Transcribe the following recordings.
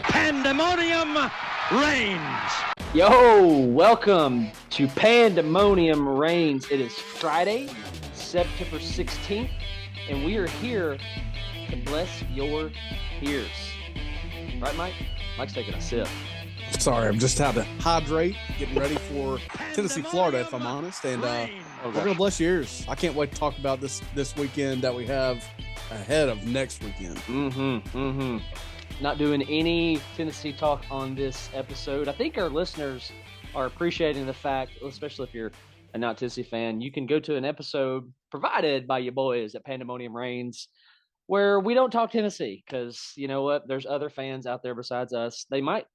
Pandemonium Reigns. Yo, welcome to Pandemonium Reigns. It is Friday, September 16th, and we are here to bless your ears. Right, Mike? Mike's taking a sip. Sorry, I'm just having to hydrate, getting ready for Tennessee, Florida, if I'm honest. And we're going to bless your ears. I can't wait to talk about this weekend that we have ahead of next weekend. Not doing any Tennessee talk on this episode. I think our listeners are appreciating the fact, especially if you're a not Tennessee fan, you can go to an episode provided by your boys at Pandemonium Reigns where we don't talk Tennessee because, you know what, there's other fans out there besides us. They might,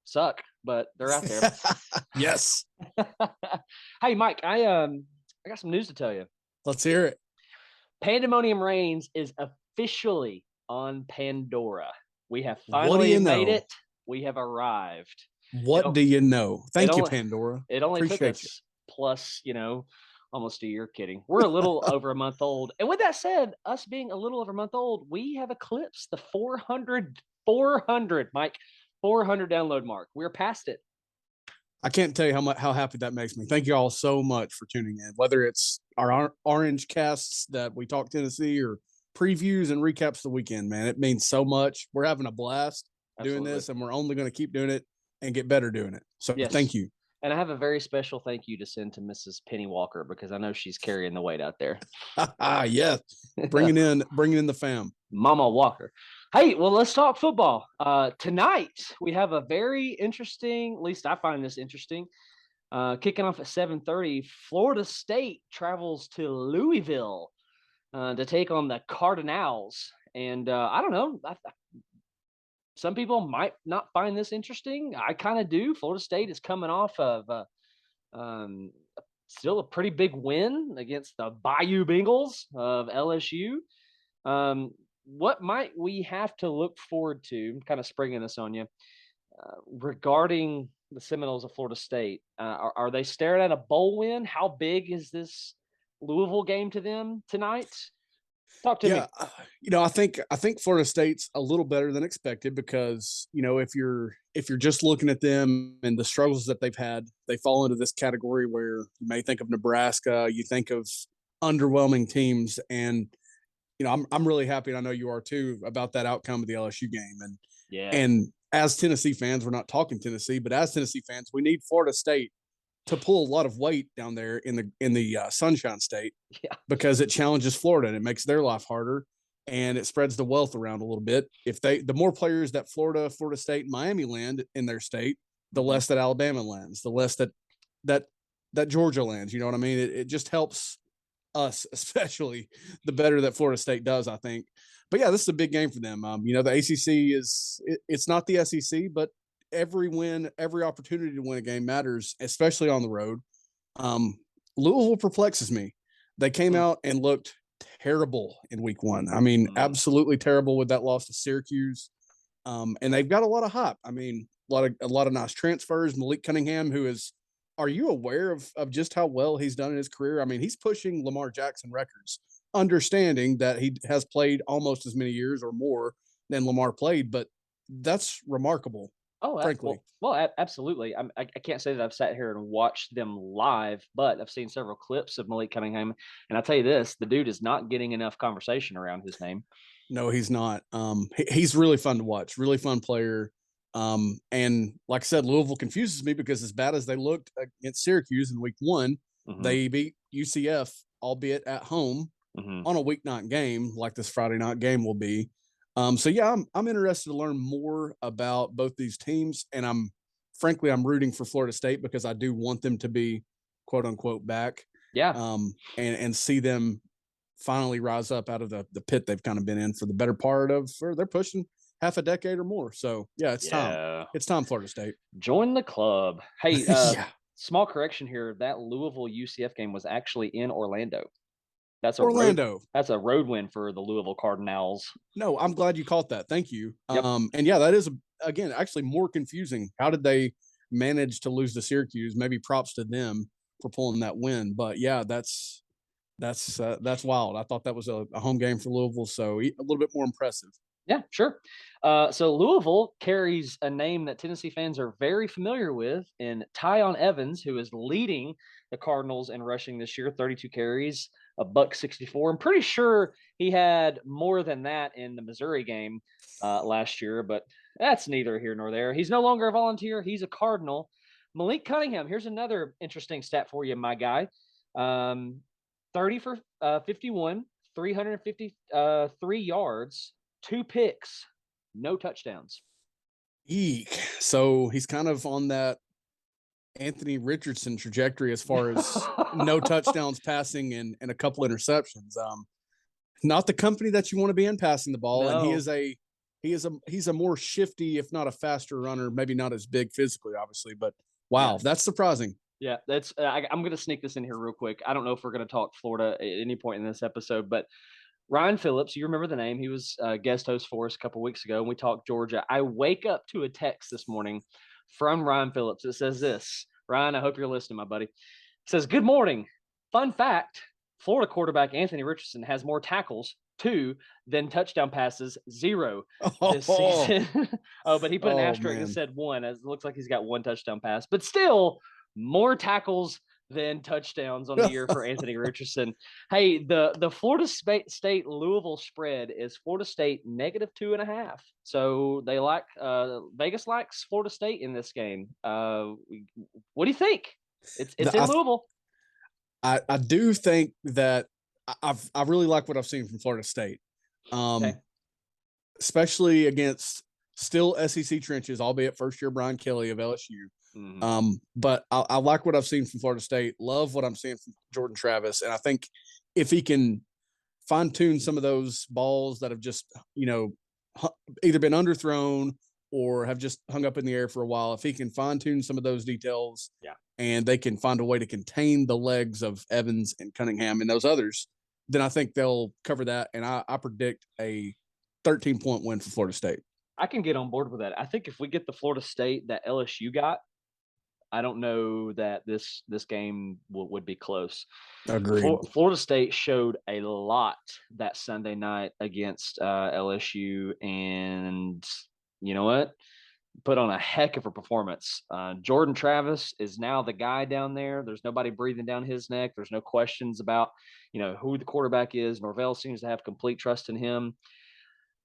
suck, but they're out there. Yes. Hey, Mike, I got some news to tell you. Let's hear it. Pandemonium Reigns is officially on Pandora. We have finally made it. We have arrived. What do you know? Thank you, Pandora. It only took us plus, almost a year. Kidding. We're a little over a month old. And with that said, us being a little over a month old, we have eclipsed the 400, Mike, 400 download mark. We're past it. I can't tell you how happy that makes me. Thank you all so much for tuning in, whether it's our orange casts that we talk Tennessee or previews and recaps the weekend, man. It means so much. We're having a blast doing this, and we're only going to keep doing it and get better doing it. So Thank you. And I have a very special thank you to send to Mrs. Penny Walker because I know she's carrying the weight out there. Yes. Bringing in the fam. Mama Walker. Hey, well, let's talk football. Tonight, we have a very interesting, at least I find this interesting, kicking off at 7:30. Florida State travels to Louisville to take on the Cardinals. And I don't know. Some people might not find this interesting. I kind of do. Florida State is coming off of still a pretty big win against the Bayou Bengals of LSU. What might we have to look forward to, I'm kind of springing this on you, regarding the Seminoles of Florida State? Are they staring at a bowl win? How big is this Louisville game to them tonight? Talk to me. I think Florida State's a little better than expected because, if you're just looking at them and the struggles that they've had, they fall into this category where you may think of Nebraska, you think of underwhelming teams, and I'm really happy, and I know you are too, about that outcome of the LSU game. And as Tennessee fans, we're not talking Tennessee, but as Tennessee fans, we need Florida State to pull a lot of weight down there in the Sunshine State, because it challenges Florida and it makes their life harder, and it spreads the wealth around a little bit. The more players that Florida State, and Miami land in their state, the less that Alabama lands, the less that Georgia lands. You know what I mean? It just helps us, especially the better that Florida State does, I think. But yeah, this is a big game for them. The ACC it's not the SEC, but every win, every opportunity to win a game matters, especially on the road. Louisville perplexes me. They came out and looked terrible in week one. I mean, absolutely terrible with that loss to Syracuse. And they've got a lot of hype. I mean, a lot of nice transfers. Malik Cunningham, are you aware of just how well he's done in his career? I mean, he's pushing Lamar Jackson records, understanding that he has played almost as many years or more than Lamar played, but that's remarkable. Oh, frankly. Well, absolutely. I can't say that I've sat here and watched them live, but I've seen several clips of Malik Cunningham, and I'll tell you this: the dude is not getting enough conversation around his name. No, he's not. He's really fun to watch. Really fun player. And like I said, Louisville confuses me because as bad as they looked against Syracuse in week one, they beat UCF, albeit at home, on a weeknight game like this Friday night game will be. So yeah, I'm interested to learn more about both these teams, and I'm rooting for Florida State because I do want them to be quote unquote back. Yeah. And see them finally rise up out of the pit they've kind of been in for the better part of, or they're pushing half a decade or more. So yeah, it's time. It's time, Florida State. Join the club. Hey, small correction here. That Louisville UCF game was actually in Orlando. That's Orlando. That's a road win for the Louisville Cardinals. No, I'm glad you caught that. Thank you. Yep. And yeah, that is again actually more confusing. How did they manage to lose to Syracuse? Maybe props to them for pulling that win. But yeah, that's That's wild. I thought that was a home game for Louisville, so a little bit more impressive. Yeah, sure. So Louisville carries a name that Tennessee fans are very familiar with in Tyon Evans, who is leading the Cardinals in rushing this year, 32 carries, a buck 64. I'm pretty sure he had more than that in the Missouri game last year, but that's neither here nor there. He's no longer a volunteer. He's a Cardinal. Malik Cunningham, here's another interesting stat for you, my guy. 30 for 51, 353 yards, 2 picks, no touchdowns. Eek. So he's kind of on that Anthony Richardson trajectory as far as no touchdowns passing and a couple interceptions. Not the company that you want to be in passing the ball. No. And he's a more shifty, if not a faster runner, maybe not as big physically, obviously, but wow, Yeah. that's surprising. Yeah, that's I'm going to sneak this in here real quick. I don't know if we're going to talk Florida at any point in this episode, but Ryan Phillips, you remember the name. He was a guest host for us a couple weeks ago, and we talked Georgia. I wake up to a text this morning from Ryan Phillips. It says this. Ryan, I hope you're listening, my buddy. It says, good morning. Fun fact, Florida quarterback Anthony Richardson has more tackles, 2, than touchdown passes, 0 this season. But he put an asterisk and said 1. It looks like he's got 1 touchdown pass. But still, more tackles than touchdowns on the year for Anthony Richardson. Hey, the Florida State Louisville spread is Florida State -2.5. So they like Vegas likes Florida State in this game. What do you think? It's in Louisville. I do think that I really like what I've seen from Florida State, especially against still SEC trenches, albeit first year Brian Kelly of LSU. Mm-hmm. But I like what I've seen from Florida State. Love what I'm seeing from Jordan Travis. And I think if he can fine tune some of those balls that have just, either been underthrown or have just hung up in the air for a while, if he can fine tune some of those details and they can find a way to contain the legs of Evans and Cunningham and those others, then I think they'll cover that. And I predict a 13-point win for Florida State. I can get on board with that. I think if we get the Florida State that LSU got, I don't know that this game would be close. Agreed. Florida State showed a lot that Sunday night against LSU, and you know what? Put on a heck of a performance. Jordan Travis is now the guy down there. There's nobody breathing down his neck. There's no questions about who the quarterback is. Norvell seems to have complete trust in him.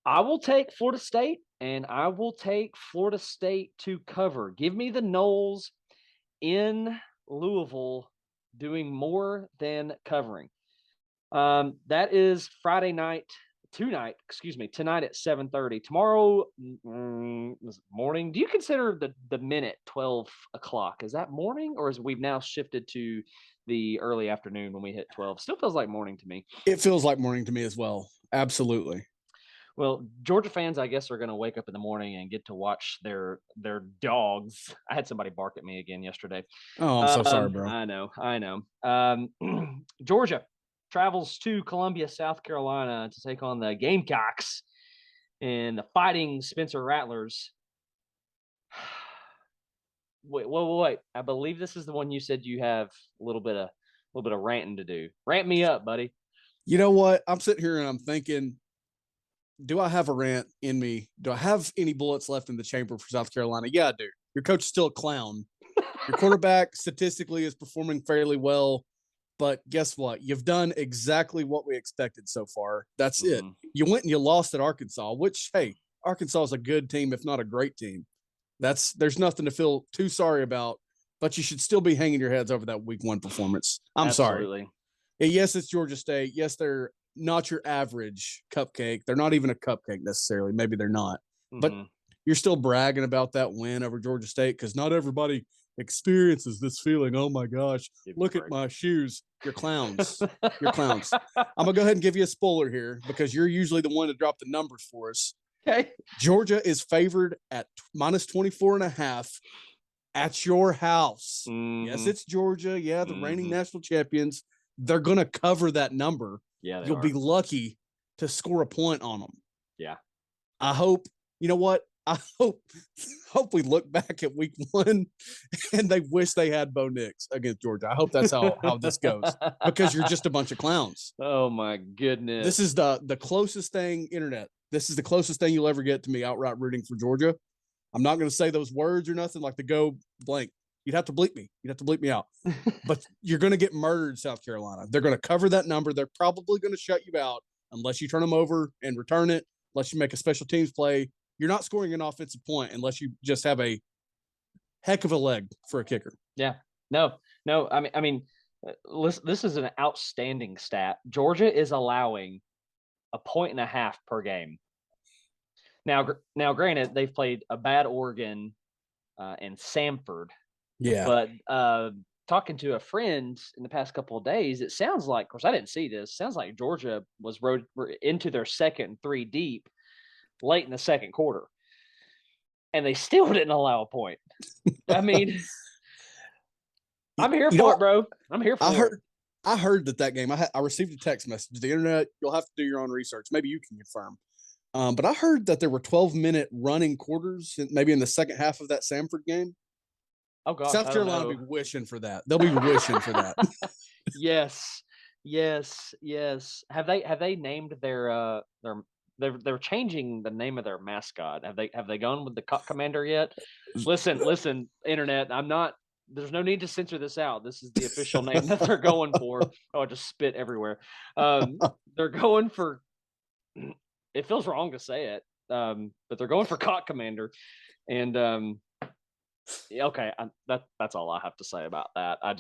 I will take Florida State, and I will take Florida State to cover. Give me the Noles in Louisville doing more than covering. That is Friday night, tonight at 7:30. Tomorrow morning. Do you consider the minute 12 o'clock? Is that morning, or is we've now shifted to the early afternoon when we hit 12? Still feels like morning to me. It feels like morning to me as well. Absolutely. Well, Georgia fans, I guess, are going to wake up in the morning and get to watch their dogs. I had somebody bark at me again yesterday. Oh, I'm so sorry, bro. I know. Georgia travels to Columbia, South Carolina to take on the Gamecocks and the Fighting Spencer Rattlers. Wait. I believe this is the one you said you have a little bit of ranting to do. Rant me up, buddy. You know what? I'm sitting here and I'm thinking, do I have a rant in me? Do I have any bullets left in the chamber for South Carolina? Yeah, I do. Your coach is still a clown. Your quarterback statistically is performing fairly well, but guess what? You've done exactly what we expected so far. That's it. You went and you lost at Arkansas, which, hey, Arkansas is a good team, if not a great team. There's nothing to feel too sorry about, but you should still be hanging your heads over that week 1 performance. I'm sorry. Yes, it's Georgia State. Yes, they're not your average cupcake. They're not even a cupcake necessarily. Maybe they're not. But you're still bragging about that win over Georgia State because not everybody experiences this feeling. Oh, my gosh. Look at my shoes. You're clowns. You're clowns. I'm going to go ahead and give you a spoiler here because you're usually the one to drop the numbers for us. Okay. Georgia is favored at -24.5 at your house. Yes, it's Georgia. Yeah, the reigning national champions. They're going to cover that number. Yeah, you'll be lucky to score a point on them. Yeah. I hope, you know what? I hope we look back at week 1 and they wish they had Bo Nix against Georgia. I hope that's how this goes, because you're just a bunch of clowns. Oh my goodness. This is the closest thing, internet. This is the closest thing you'll ever get to me outright rooting for Georgia. I'm not going to say those words or nothing like the go blank. You'd have to bleep me. You'd have to bleep me out. But you're going to get murdered, South Carolina. They're going to cover that number. They're probably going to shut you out unless you turn them over and return it, unless you make a special teams play. You're not scoring an offensive point unless you just have a heck of a leg for a kicker. Yeah. No. I mean, listen, this is an outstanding stat. Georgia is allowing 1.5 per game. Now, granted, they've played a bad Oregon and Samford. Yeah. But talking to a friend in the past couple of days, it sounds like, of course, I didn't see this. Sounds like Georgia were into their second 3 deep late in the second quarter, and they still didn't allow a point. I mean, I'm here for it, bro. I'm here for it. I heard that game. I received a text message. The internet, you'll have to do your own research. Maybe you can confirm. But I heard that there were 12-minute running quarters, maybe in the second half of that Samford game. Oh gosh, South Carolina will be wishing for that. They'll be wishing for that. Yes. Have they named their they're changing the name of their mascot? Have they gone with the Cock Commander yet? Listen, internet. There's no need to censor this out. This is the official name that they're going for. Oh, I just spit everywhere. They're going for. It feels wrong to say it, but they're going for Cock Commander, and okay, that's all I have to say about that. I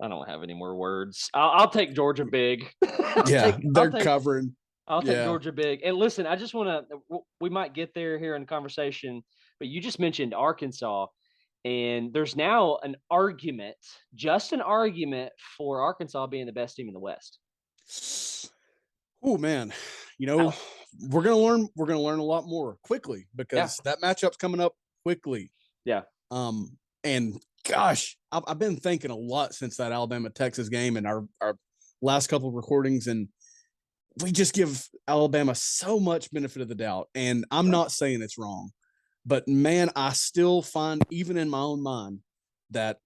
don't have any more words. I'll take Georgia big. They're covering. I'll take Georgia big. And listen, I just want to. We might get there here in the conversation, but you just mentioned Arkansas, and there's now just an argument for Arkansas being the best team in the West. Oh man, we're gonna learn. We're gonna learn a lot more quickly because that matchup's coming up quickly. Yeah. And gosh, I've been thinking a lot since that Alabama-Texas game and our last couple of recordings, and we just give Alabama so much benefit of the doubt. And I'm not saying it's wrong, but man, I still find, even in my own mind, that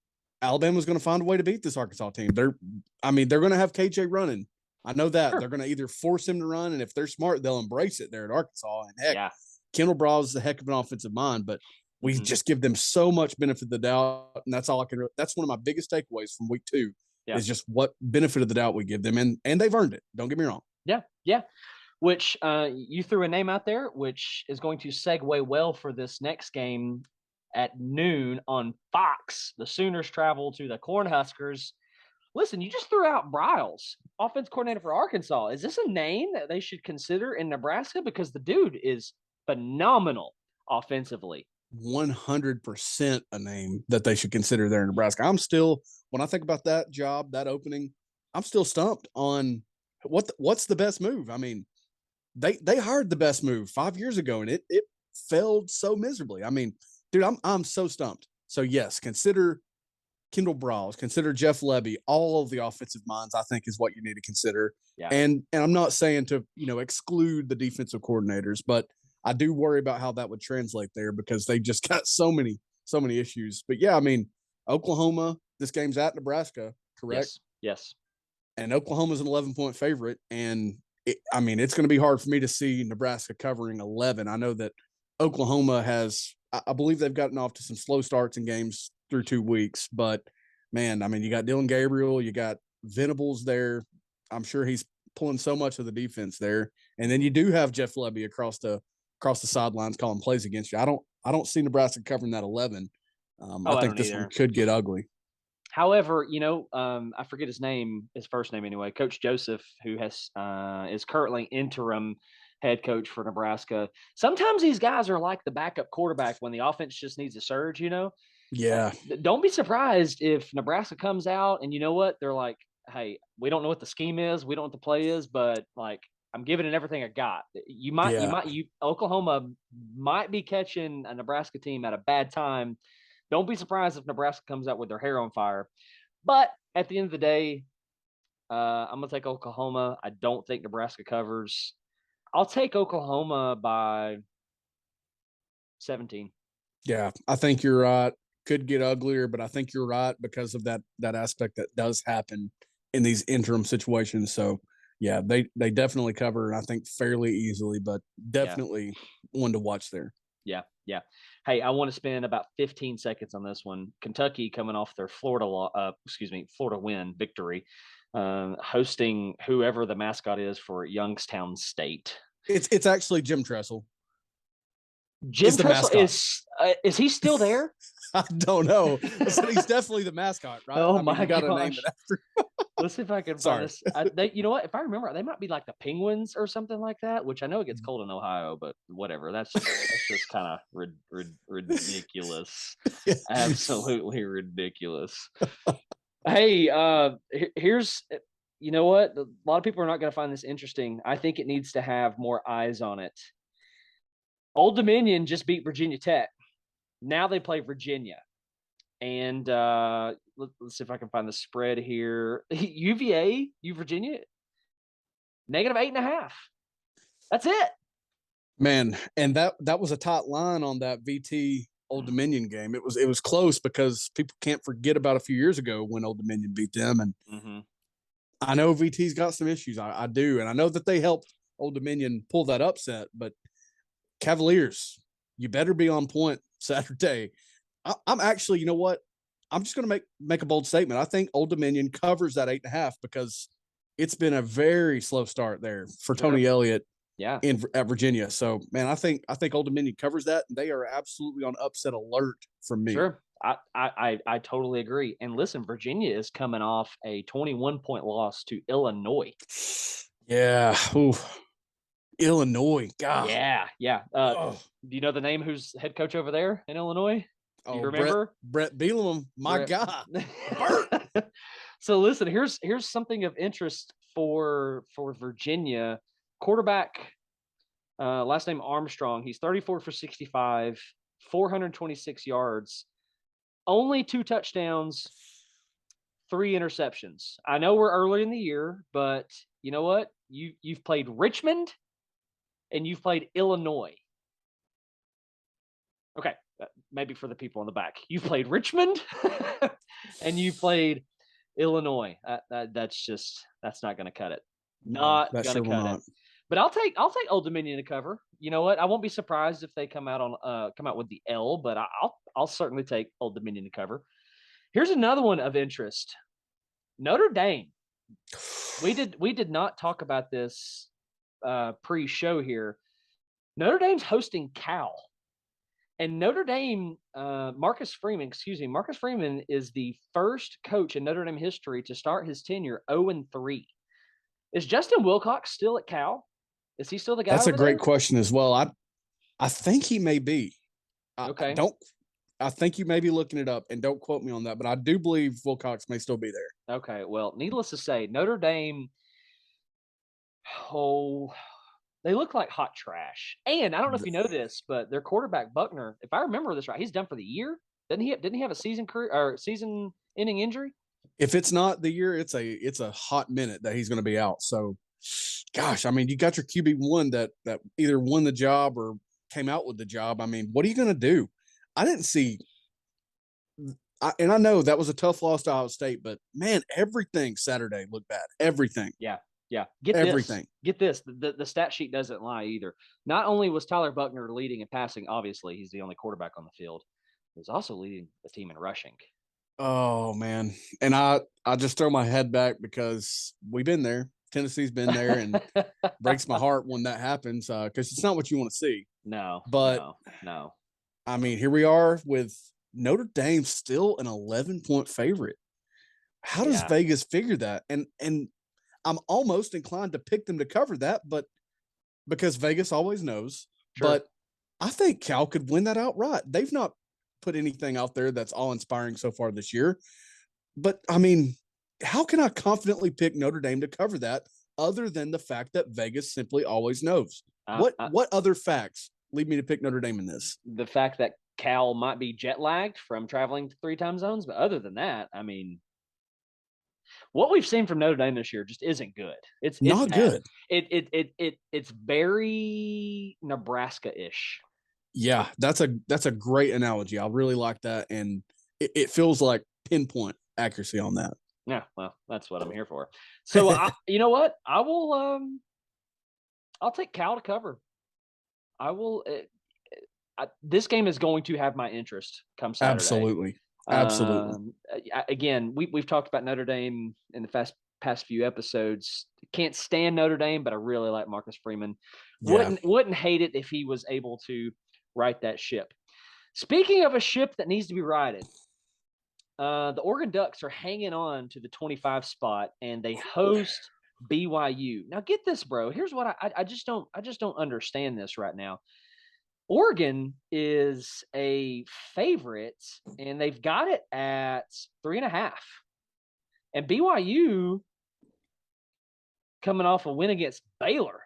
Alabama's going to find a way to beat this Arkansas team. They're going to have KJ running. I know that. They're going to either force him to run, and if they're smart, they'll embrace it there at Arkansas. And heck, Kendall Browse is a heck of an offensive mind, but we just give them so much benefit of the doubt, and that's all I can. That's one of my biggest takeaways from week 2 is just what benefit of the doubt we give them, and they've earned it. Don't get me wrong. Yeah. Which you threw a name out there, which is going to segue well for this next game at noon on Fox. The Sooners travel to the Cornhuskers. Listen, you just threw out Briles, offense coordinator for Arkansas. Is this a name that they should consider in Nebraska? Because the dude is phenomenal offensively. 100% a name that they should consider there in Nebraska. I'm still, when I think about that job, that opening, I'm still stumped on what's the best move. I mean, they hired the best move 5 years ago, and it failed so miserably. I mean, dude, I'm so stumped. So yes, consider Kendall Browse, consider Jeff Lebby. All of the offensive minds, I think, is what you need to consider. Yeah. And I'm not saying to exclude the defensive coordinators, but I do worry about how that would translate there because they just got so many issues. But yeah, I mean, Oklahoma, this game's at Nebraska, correct? Yes. And Oklahoma's an 11-point favorite. And it's going to be hard for me to see Nebraska covering 11. I know that Oklahoma I believe they've gotten off to some slow starts in games through 2 weeks, but man, I mean, you got Dylan Gabriel, you got Venables there. I'm sure he's pulling so much of the defense there. And then you do have Jeff Lebby across the sidelines calling plays against you. I don't see Nebraska covering that 11. I think this one could get ugly. However, I forget his first name anyway, Coach Joseph, who is currently interim head coach for Nebraska. Sometimes these guys are like the backup quarterback when the offense just needs a surge, Yeah. Don't be surprised if Nebraska comes out and you know what? They're like, hey, we don't know what the scheme is. We don't know what the play is, but like, I'm giving it everything I got. Oklahoma might be catching a Nebraska team at a bad time. Don't be surprised if Nebraska comes out with their hair on fire. But at the end of the day, I'm going to take Oklahoma. I don't think Nebraska covers. I'll take Oklahoma by 17. Yeah, I think you're right. Could get uglier, but I think you're right because of that aspect that does happen in these interim situations. So yeah, they definitely cover, I think, fairly easily, but Yeah. definitely one to watch there. Yeah. Yeah. Hey, I want to spend about 15 seconds on this one. Kentucky coming off their Florida win victory, hosting whoever the mascot is for Youngstown State. It's actually Jim Tressel. Jim the Tressel mascot. Is he still there? I don't know. Listen, he's definitely the mascot, right? Oh I mean, my you got to gosh. name it after. Let's see if I can find this. You know what? If I remember, they might be like the Penguins or something like that. Which I know it gets cold in Ohio, but whatever. That's just kind of ridiculous. Absolutely ridiculous. Hey, here's. You know what? A lot of people are not going to find this interesting. I think it needs to have more eyes on it. Old Dominion just beat Virginia Tech. Now they play Virginia. And let's see if I can find the spread here. UVA, Virginia, -8.5. That's it. Man, and that was a tight line on that VT Old Dominion game. It was close because people can't forget about a few years ago when Old Dominion beat them. And I know VT's got some issues. I do, and I know that they helped Old Dominion pull that upset. But Cavaliers, you better be on point Saturday. I'm actually, you know what? I'm just going to make a bold statement. I think Old Dominion covers that 8.5 because it's been a very slow start there for Tony Elliott. Yeah, at Virginia. So, man, I think Old Dominion covers that. They are absolutely on upset alert from me. Sure, I totally agree. And listen, Virginia is coming off a 21-point loss to Illinois. Yeah. Ooh. Illinois. God. Yeah. Do you know the name who's head coach over there in Illinois? Do you remember? Brett Bielema. My God. So listen, here's something of interest for Virginia. Quarterback, last name Armstrong. He's 34 for 65, 426 yards, only 2 touchdowns, 3 interceptions. I know we're early in the year, but you know what? You've played Richmond and you've played Illinois. Okay, maybe for the people in the back, you've played Richmond and you played Illinois. That's not going to cut it. Not going to cut it. But I'll take Old Dominion to cover. You know what? I won't be surprised if they come out with the L, but I'll certainly take Old Dominion to cover. Here's another one of interest. Notre Dame. We did not talk about this pre-show here. Notre Dame's hosting Cal. And Notre Dame, Marcus Freeman is the first coach in Notre Dame history to start his tenure 0-3. Is Justin Wilcox still at Cal? Is he still the guy? That's a great question as well. I think he may be. Okay. I think you may be looking it up, and don't quote me on that, but I do believe Wilcox may still be there. Okay. Well, needless to say, Notre Dame, they look like hot trash. And I don't know if you know this, but their quarterback Buckner, if I remember this right, he's done for the year. Didn't he have a season-ending injury? If it's not the year, it's a hot minute that he's going to be out. So, gosh, I mean, you got your QB1 that either won the job or came out with the job. I mean, what are you going to do? I didn't see, and I know that was a tough loss to Ohio State, but man, everything Saturday looked bad. Everything. Yeah. Get this. The stat sheet doesn't lie either. Not only was Tyler Buckner leading in passing, obviously he's the only quarterback on the field. He was also leading the team in rushing. Oh man. And I just throw my head back because we've been there. Tennessee's been there, and breaks my heart when that happens because it's not what you want to see. No. I mean, here we are with Notre Dame still an 11-point favorite. How does Vegas figure that? And I'm almost inclined to pick them to cover that, but because Vegas always knows. Sure. But I think Cal could win that outright. They've not put anything out there that's all-inspiring so far this year. But, I mean, how can I confidently pick Notre Dame to cover that other than the fact that Vegas simply always knows? What other facts lead me to pick Notre Dame in this? The fact that Cal might be jet-lagged from traveling to 3 time zones, but other than that, I mean, what we've seen from Notre Dame this year just isn't good. It's not bad. good. It's very Nebraska-ish. Yeah, that's a great analogy. I really like that, and it feels like pinpoint accuracy on that. Yeah, well, that's what I'm here for. So, you know what? I will. I'll take Cal to cover. I will. This game is going to have my interest come Saturday. Absolutely. Absolutely. Again, we've talked about Notre Dame in the past few episodes. Can't stand Notre Dame, but I really like Marcus Freeman. Yeah. Wouldn't hate it if he was able to right that ship. Speaking of a ship that needs to be righted, the Oregon Ducks are hanging on to the 25 spot, and they host BYU. Now, get this, bro. Here's what I just don't understand this right now. Oregon is a favorite, and they've got it at 3.5. And BYU coming off a win against Baylor,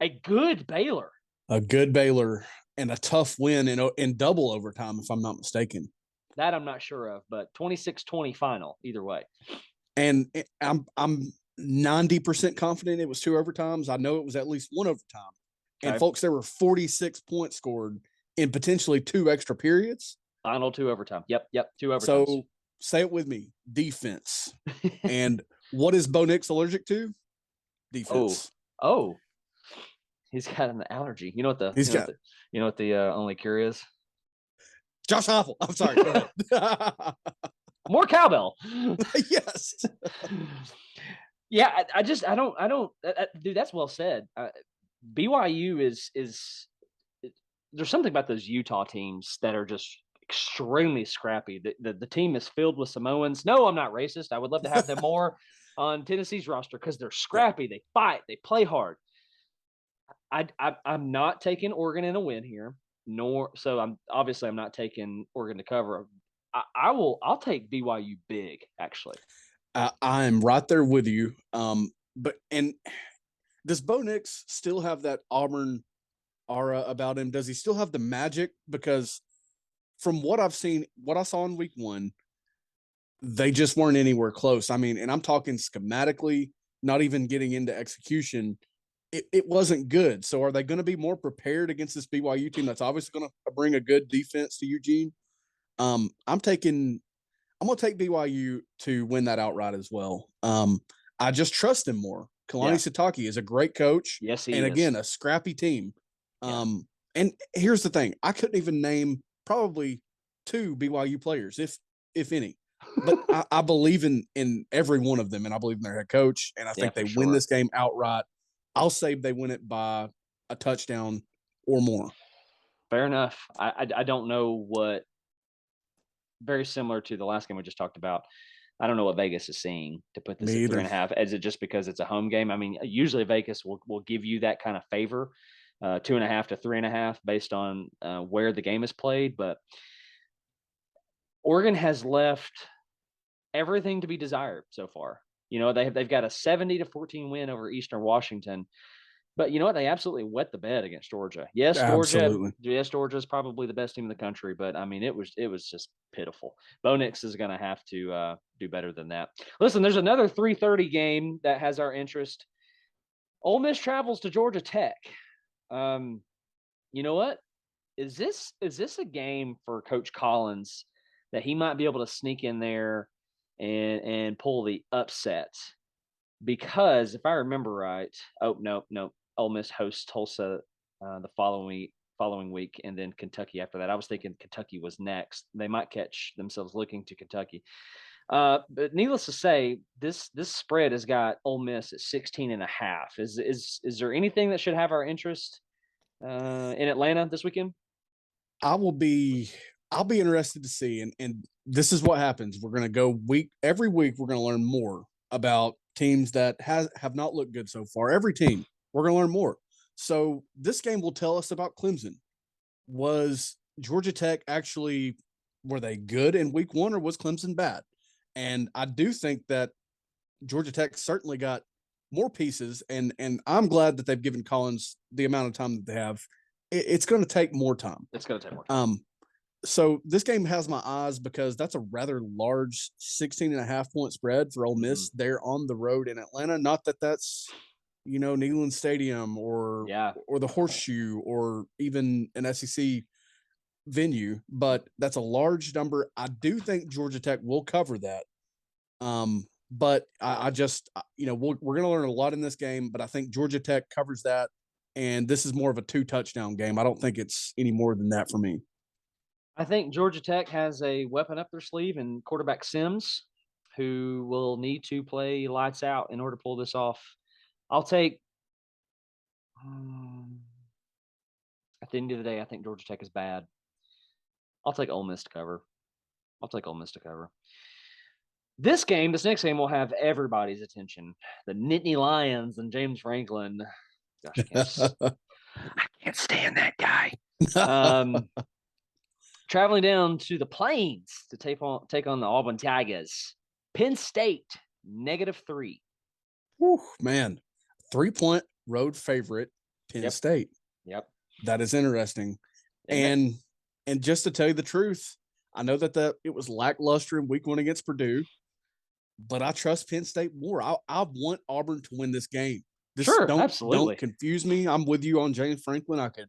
a good Baylor, and a tough win in double overtime, if I'm not mistaken. That I'm not sure of, but 26-20 final, either way. And I'm 90% confident it was 2 overtimes. I know it was at least 1 overtime. And folks, there were 46 points scored in potentially 2 extra periods. Final 2 overtime. Yep, 2 overtimes. So say it with me, defense. And what is Bo Nix allergic to? Defense. Oh. He's got an allergy. You know what the only cure is? Josh Heupel. I'm sorry. Go ahead. More cowbell. Yes. Yeah, I don't. Dude, that's well said. BYU is there's something about those Utah teams that are just extremely scrappy. The team is filled with Samoans. No, I'm not racist. I would love to have them more on Tennessee's roster because they're scrappy. They fight. They play hard. I'm not taking Oregon in a win here. So I'm not taking Oregon to cover. I'll take BYU big, actually. I'm right there with you. But does Bo Nix still have that Auburn aura about him? Does he still have the magic? Because from what I've seen, what I saw in week 1, they just weren't anywhere close. I mean, and I'm talking schematically, not even getting into execution. It wasn't good. So are they going to be more prepared against this BYU team that's obviously going to bring a good defense to Eugene? I'm going to take BYU to win that outright as well. I just trust him more. Kalani Sitake is a great coach. Yes, he is. And again, a scrappy team. And here's the thing. I couldn't even name probably 2 BYU players, if any. But I believe in every one of them, and I believe in their head coach, and I think they win this game outright. I'll say they win it by a touchdown or more. Fair enough. I don't know what – very similar to the last game we just talked about. I don't know what Vegas is seeing to put this at 3.5. Is it just because it's a home game? I mean, usually Vegas will give you that kind of favor, 2.5 to 3.5 based on where the game is played. But Oregon has left everything to be desired so far. You know, they've got a 70-14 win over Eastern Washington. But you know what? They absolutely wet the bed against Georgia. Yes, Georgia is probably the best team in the country, but I mean, it was just pitiful. Bo Nix is going to have to do better than that. Listen, there's another 3:30 game that has our interest. Ole Miss travels to Georgia Tech. You know what? Is this a game for Coach Collins that he might be able to sneak in there and pull the upset? Because if I remember right, no, Ole Miss hosts Tulsa the following week, and then Kentucky after that. I was thinking Kentucky was next. They might catch themselves looking to Kentucky. But needless to say, this spread has got Ole Miss at 16.5. Is there anything that should have our interest in Atlanta this weekend? I'll be interested to see, and this is what happens. We're going to go every week. We're going to learn more about teams that have not looked good so far. Every team, we're going to learn more. So this game will tell us about Clemson. Was Georgia Tech actually, were they good in week 1, or was Clemson bad? And I do think that Georgia Tech certainly got more pieces, and I'm glad that they've given Collins the amount of time that they have. It's going to take more time. So this game has my eyes because that's a rather large 16.5 point spread for Ole Miss. They're on the road in Atlanta. Not that that's Neyland Stadium or Yeah. the Horseshoe or even an SEC venue, but that's a large number. I do think Georgia Tech will cover that. But I just, we're going to learn a lot in this game, but I think Georgia Tech covers that. And this is more of a 2-touchdown game. I don't think it's any more than that for me. I think Georgia Tech has a weapon up their sleeve in quarterback Sims, who will need to play lights out in order to pull this off. I'll take at the end of the day, I think Georgia Tech is bad. I'll take Ole Miss to cover. This next game will have everybody's attention. The Nittany Lions and James Franklin. Gosh, I can't stand that guy. Traveling down to the Plains to take on the Auburn Tigers. Penn State, -3. Whew, man, 3-point road favorite, Penn State. Yep. That is interesting. And just to tell you the truth, I know that it was lackluster in week 1 against Purdue, but I trust Penn State more. I want Auburn to win this game. Absolutely. Don't confuse me. I'm with you on James Franklin. I could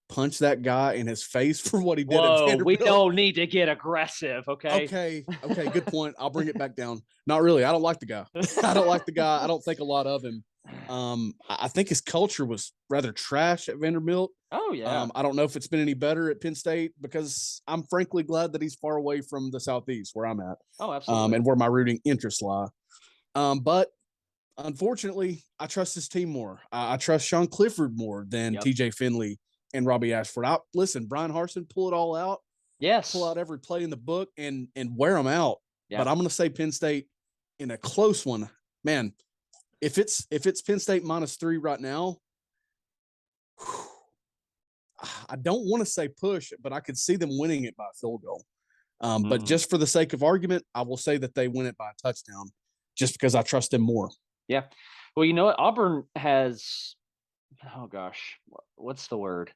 punch that guy in his face for what he did at Vanderbilt. We don't need to get aggressive, okay? Okay, good point. I'll bring it back down. Not really. I don't like the guy. I don't think a lot of him. I think his culture was rather trash at Vanderbilt. Oh, yeah. I don't know if it's been any better at Penn State because I'm frankly glad that he's far away from the Southeast where I'm at. Oh, absolutely. And where my rooting interests lie. But unfortunately, I trust his team more. I trust Sean Clifford more than TJ Finley and Robbie Ashford. Listen, Brian Harsin, pull it all out. Yes. Pull out every play in the book and wear them out. Yeah. But I'm going to say Penn State in a close one. Man, if it's Penn State -3 right now, I don't want to say push, but I could see them winning it by a field goal. But just for the sake of argument, I will say that they win it by a touchdown just because I trust them more. Yeah. Well, you know what? Auburn has, oh gosh, what's the word?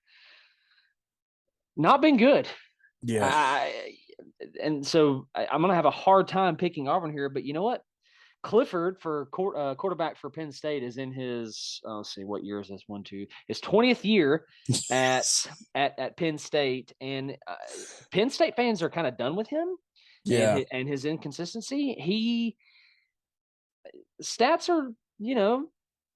Not been good. Yeah. And so I'm going to have a hard time picking Auburn here, but you know what? Clifford for quarterback for Penn State is in his, let's see, what year is this? His 20th year at Penn State. And Penn State fans are kind of done with him. Yeah. And his inconsistency. Stats are,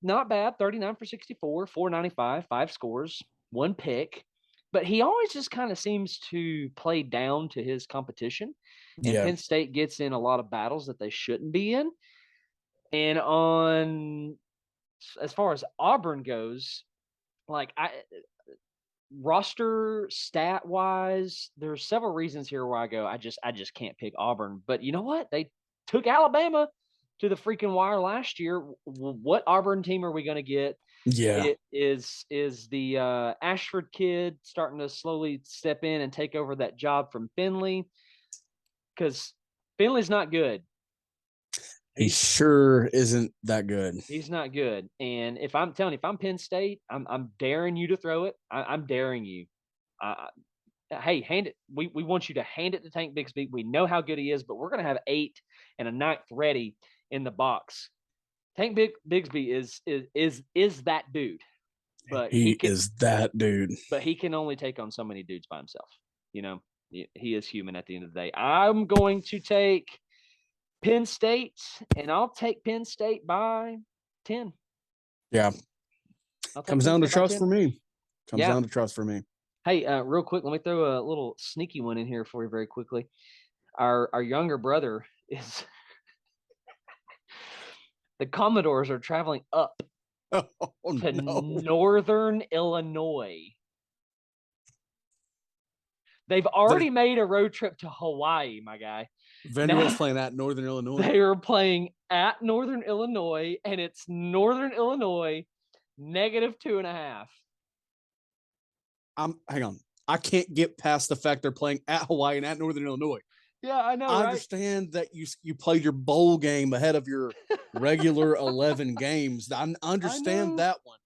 not bad. 39 for 64, 495, 5 scores, 1 pick. But he always just kind of seems to play down to his competition. And Penn State gets in a lot of battles that they shouldn't be in. And as far as Auburn goes, roster stat wise, there's several reasons here where I go, I just can't pick Auburn. But you know what? They took Alabama to the freaking wire last year. What Auburn team are we going to get? Yeah. It is the Ashford kid starting to slowly step in and take over that job from Finley, because Finley's not good. He sure isn't that good. He's not good. And if I'm Penn State, I'm daring you to throw it. I'm daring you. Hey, hand it. We want you to hand it to Tank Bigsby. We know how good he is, but we're going to have 8 and a 9th ready in the box. Tank Bigsby is that dude. But he is that dude. But he can only take on so many dudes by himself. He is human at the end of the day. I'm going to take Penn State, and I'll take Penn State by 10. Yeah. Comes down to trust for me. Down to trust for me. Hey, real quick, let me throw a little sneaky one in here for you very quickly. Our younger brother is the Commodores are traveling up to Northern Illinois. They've already made a road trip to Hawaii, my guy. Vanderbilt's playing at Northern Illinois. They are playing at Northern Illinois, and it's Northern Illinois -2.5. Hang on. I can't get past the fact they're playing at Hawaii and at Northern Illinois. Yeah, I know. I understand that you played your bowl game ahead of your regular 11 games. I understand that one.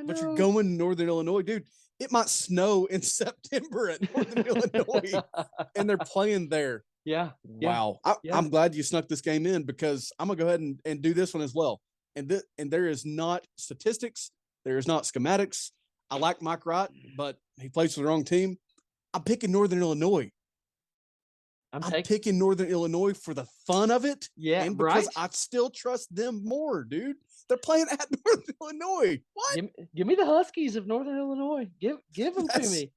But you're going to Northern Illinois, dude. It might snow in September at Northern Illinois, and they're playing there. Yeah. Wow. I'm glad you snuck this game in, because I'm going to go ahead and do this one as well. and there is not statistics, there is not schematics. I like Mike Wright, but he plays for the wrong team. I'm picking Northern Illinois. I'm picking Northern Illinois for the fun of it. Yeah, and because I still trust them more, dude. They're playing at Northern Illinois. What? Give me the Huskies of Northern Illinois. Give them to me.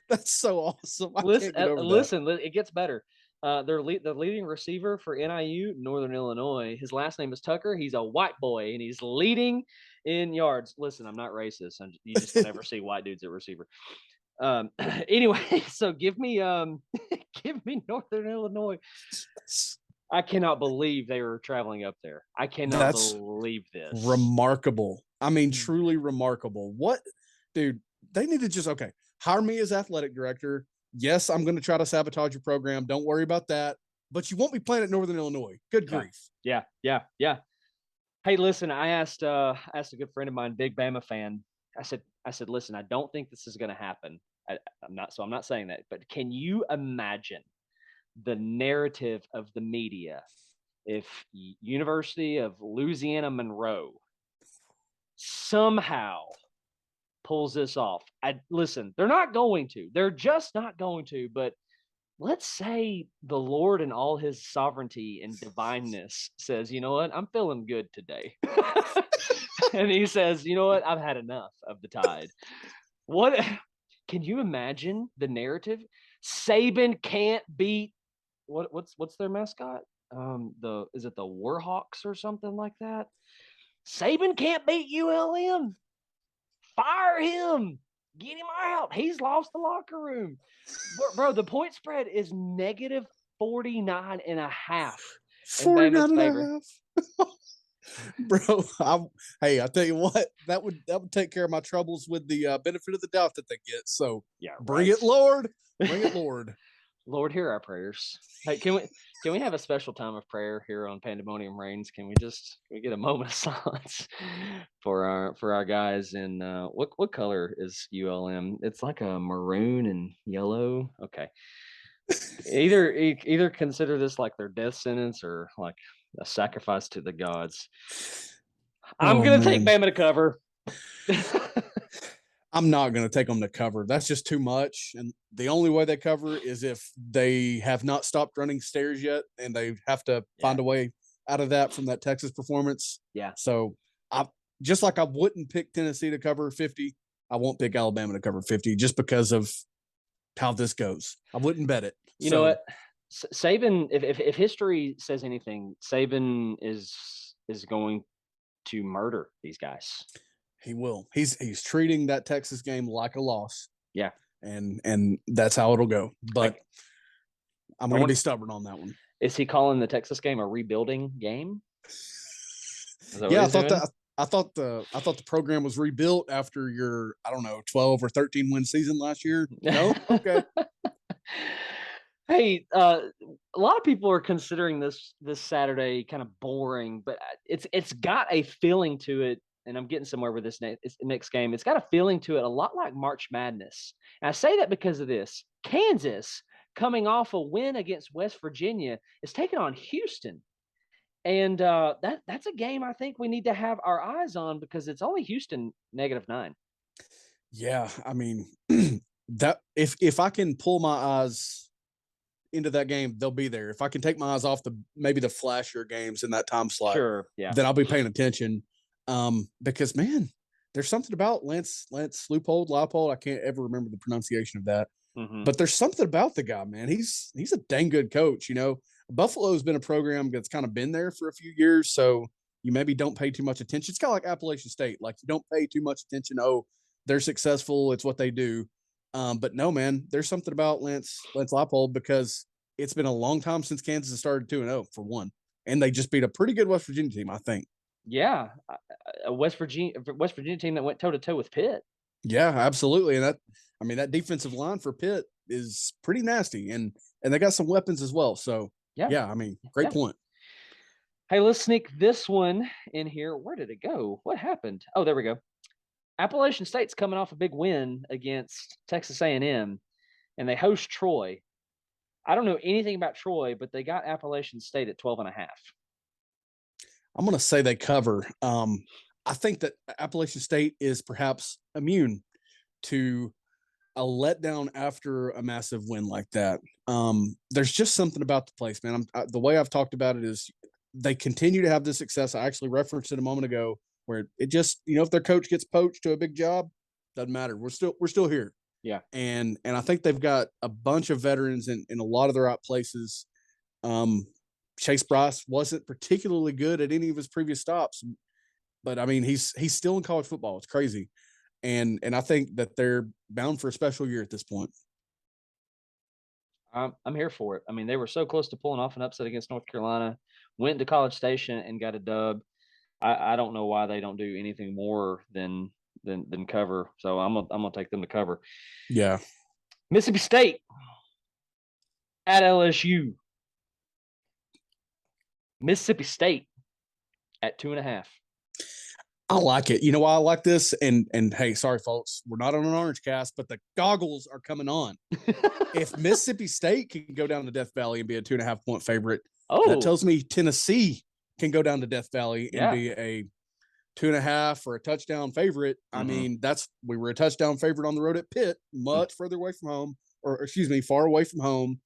That's so awesome. Listen, it gets better. The leading receiver for NIU, Northern Illinois. His last name is Tucker. He's a white boy, and he's leading in yards. Listen, I'm not racist. You just never see white dudes at receiver. Anyway, so give me Northern Illinois. I cannot believe they were traveling up there. I cannot believe this. Remarkable. I mean, truly remarkable. What, dude? They need to just hire me as athletic director. Yes, I'm going to try to sabotage your program. Don't worry about that. But you won't be playing at Northern Illinois. Good grief. Yeah. Hey, listen, I asked a good friend of mine, big Bama fan. I said, listen, I don't think this is going to happen. I'm not saying that, but can you imagine the narrative of the media if University of Louisiana Monroe somehow pulls this off? Listen, they're not going to. They're just not going to. But let's say the Lord in all his sovereignty and divineness says, you know what? I'm feeling good today. And he says, you know what? I've had enough of the Tide. What? Can you imagine the narrative? Saban can't beat what's their mascot? Is it the Warhawks or something like that? Saban can't beat ULM. Fire him. Get him out. He's lost the locker room. Bro, the point spread is negative 49.5. 49.5. Bro, I tell you what, that would take care of my troubles with the benefit of the doubt that they get. So bring it, Lord. Bring it, Lord. Lord, hear our prayers. Hey, can we have a special time of prayer here on Pandemonium Reigns? Can we get a moment of silence for our guys? And what color is ULM? It's like a maroon and yellow. Okay. Either consider this like their death sentence or like a sacrifice to the gods. I'm gonna take Bama to cover. I'm not going to take them to cover. That's just too much. And the only way they cover is if they have not stopped running stairs yet and they have to find a way out of that from that Texas performance. Yeah. So I wouldn't pick Tennessee to cover 50. I won't pick Alabama to cover 50 just because of how this goes. I wouldn't bet it. You know what? Saban, if history says anything, Saban is going to murder these guys. He will. He's treating that Texas game like a loss. Yeah. And that's how it'll go. But I'm going to be stubborn on that one. Is he calling the Texas game a rebuilding game? Yeah, I thought the program was rebuilt after your 12 or 13 win season last year. No? Okay. Hey, a lot of people are considering this Saturday kind of boring, but it's got a feeling to it. And I'm getting somewhere with this next game. It's got a feeling to it a lot like March Madness. And I say that because of this. Kansas, coming off a win against West Virginia, is taking on Houston. And that's a game I think we need to have our eyes on because it's only Houston -9. Yeah, I mean, that if I can pull my eyes into that game, they'll be there. If I can take my eyes off maybe the flashier games in that time slot, sure, yeah, then I'll be paying attention. Because man, there's something about Lance Leipold. I can't ever remember the pronunciation of that. Mm-hmm. But there's something about the guy, man. He's a dang good coach. You know, Buffalo's been a program that's kind of been there for a few years, so you maybe don't pay too much attention. It's kind of like Appalachian State. Like you don't pay too much attention. Oh, they're successful. It's what they do. But no, man, there's something about Lance Leipold because it's been a long time since Kansas started 2-0 for one, and they just beat a pretty good West Virginia team, I think. Yeah, a West Virginia team that went toe-to-toe with Pitt. Yeah, absolutely. And that defensive line for Pitt is pretty nasty, and they got some weapons as well. So, yeah, great point. Hey, let's sneak this one in here. Where did it go? What happened? Oh, there we go. Appalachian State's coming off a big win against Texas A&M, and they host Troy. I don't know anything about Troy, but they got Appalachian State at 12.5. I'm going to say they cover. I think that Appalachian State is perhaps immune to a letdown after a massive win like that. There's just something about the place, man. The way I've talked about it is they continue to have this success. I actually referenced it a moment ago, where it just, if their coach gets poached to a big job, doesn't matter. We're still here. Yeah. And I think they've got a bunch of veterans in a lot of the right places. Chase Bryce wasn't particularly good at any of his previous stops, but I mean, he's still in college football. It's crazy. And I think that they're bound for a special year at this point. I'm here for it. I mean, they were so close to pulling off an upset against North Carolina, went to College Station and got a dub. I don't know why they don't do anything more than cover. So I'm gonna take them to cover. Yeah. Mississippi State at LSU. Mississippi State at 2.5. I like it. You know why I like this? And hey, sorry folks, we're not on an orange cast, but the goggles are coming on. If Mississippi State can go down to Death Valley and be a 2.5 point favorite, that tells me Tennessee can go down to Death Valley and be a 2.5 or a touchdown favorite. I mean, we were a touchdown favorite on the road at Pitt, much further away from home, or excuse me, far away from home.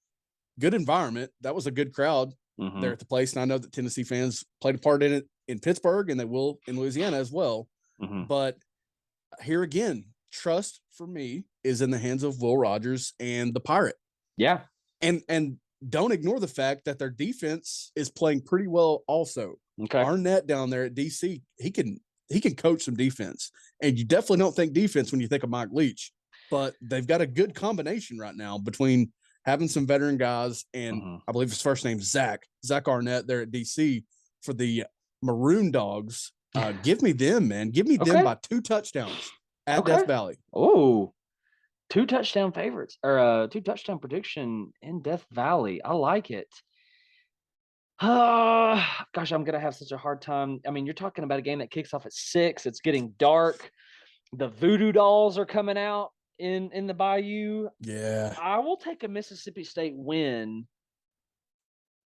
Good environment. That was a good crowd there at the place. And I know that Tennessee fans played a part in it in Pittsburgh, and they will in Louisiana as well. But here again, trust for me is in the hands of Will Rogers and the Pirate. Yeah. And don't ignore the fact that their defense is playing pretty well also. Okay. Arnett down there at DC, he can coach some defense. And you definitely don't think defense when you think of Mike Leach. But they've got a good combination right now between having some veteran guys and I believe his first name's Zach Arnett there at DC for the Maroon Dogs. Give me them, man. Give me them by 2 touchdowns at Death Valley. Oh, 2 touchdown favorites or 2 touchdown prediction in Death Valley. I like it. Gosh, I'm gonna have such a hard time. I mean, you're talking about a game that kicks off at 6. It's getting dark. The voodoo dolls are coming out in the Bayou. Yeah. I will take a Mississippi State win,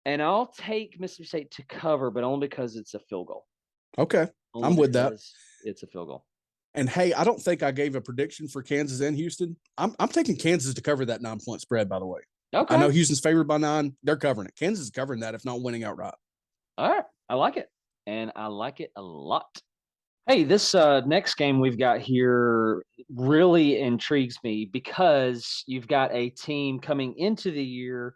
and I'll take Mississippi State to cover, but only because it's a field goal. Okay. I'm with that. It's a field goal. And hey, I don't think I gave a prediction for Kansas and Houston. I'm taking Kansas to cover that 9-point spread, by the way. Okay. I know Houston's favored by 9. They're covering it. Kansas is covering that, if not winning outright. All right. I like it. And I like it a lot. Hey, this next game we've got here really intrigues me because you've got a team coming into the year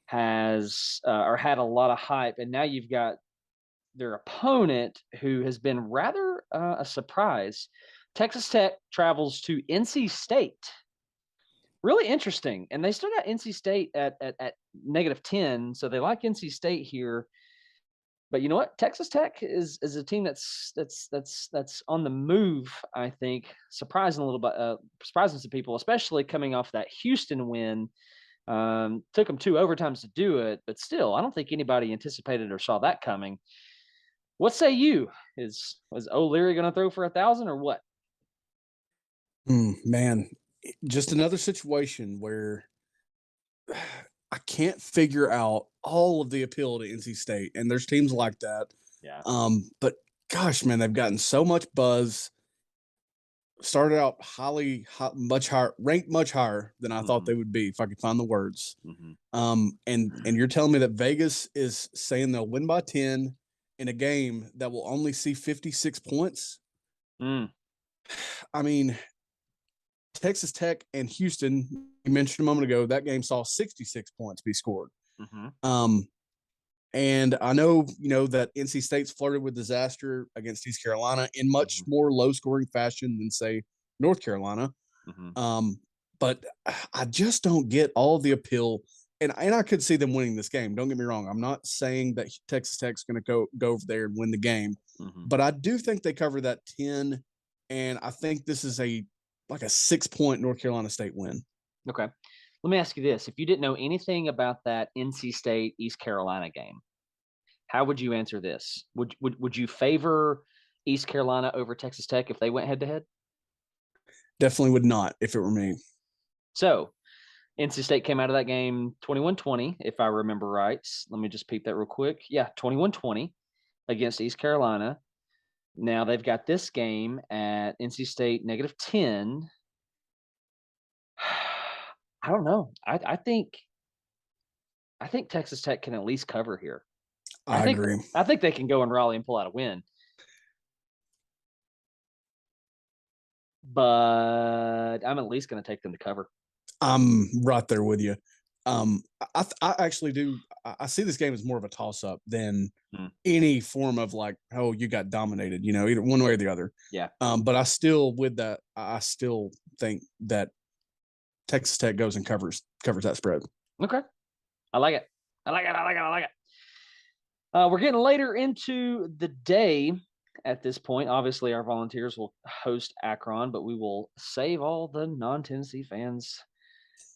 has or had a lot of hype, and now you've got their opponent who has been rather a surprise. Texas Tech travels to NC State. Really interesting, and they still got NC State at -10, so they like NC State here. But you know what? Texas Tech is a team that's on the move. I think surprising some people, especially coming off that Houston win. Took them 2 overtimes to do it, but still, I don't think anybody anticipated or saw that coming. What say you? Was O'Leary going to throw for 1,000 or what? Man, just another situation where I can't figure out all of the appeal to NC State, and there's teams like that. Yeah. But gosh, man, they've gotten so much buzz. Started out ranked much higher than I thought they would be, if I could find the words. And you're telling me that Vegas is saying they'll win by 10 in a game that will only see 56 points. I mean, Texas Tech and Houston, you mentioned a moment ago, that game saw 66 points be scored. And I know, that NC State's flirted with disaster against East Carolina in much more low-scoring fashion than, say, North Carolina. But I just don't get all the appeal. And I could see them winning this game. Don't get me wrong. I'm not saying that Texas Tech's going to go over there and win the game. But I do think they cover that 10, and I think this is a 6-point North Carolina State win. Okay. Let me ask you this. If you didn't know anything about that NC State East Carolina game, how would you answer this? Would you favor East Carolina over Texas Tech if they went head to head? Definitely would not if it were me. So NC State came out of that game 21-20, if I remember right. Let me just peep that real quick. Yeah, 21-20. against East Carolina. Now they've got this game at NC State -10. I don't know. I think Texas Tech can at least cover here. I agree. I think they can go in Raleigh and pull out a win. But I'm at least going to take them to cover. I'm right there with you. I actually do. I see this game as more of a toss-up than any form of like, oh, you got dominated, either one way or the other. Yeah. But I still think that Texas Tech goes and covers that spread. Okay. I like it. We're getting later into the day at this point. Obviously, our Volunteers will host Akron, but we will save all the non-Tennessee fans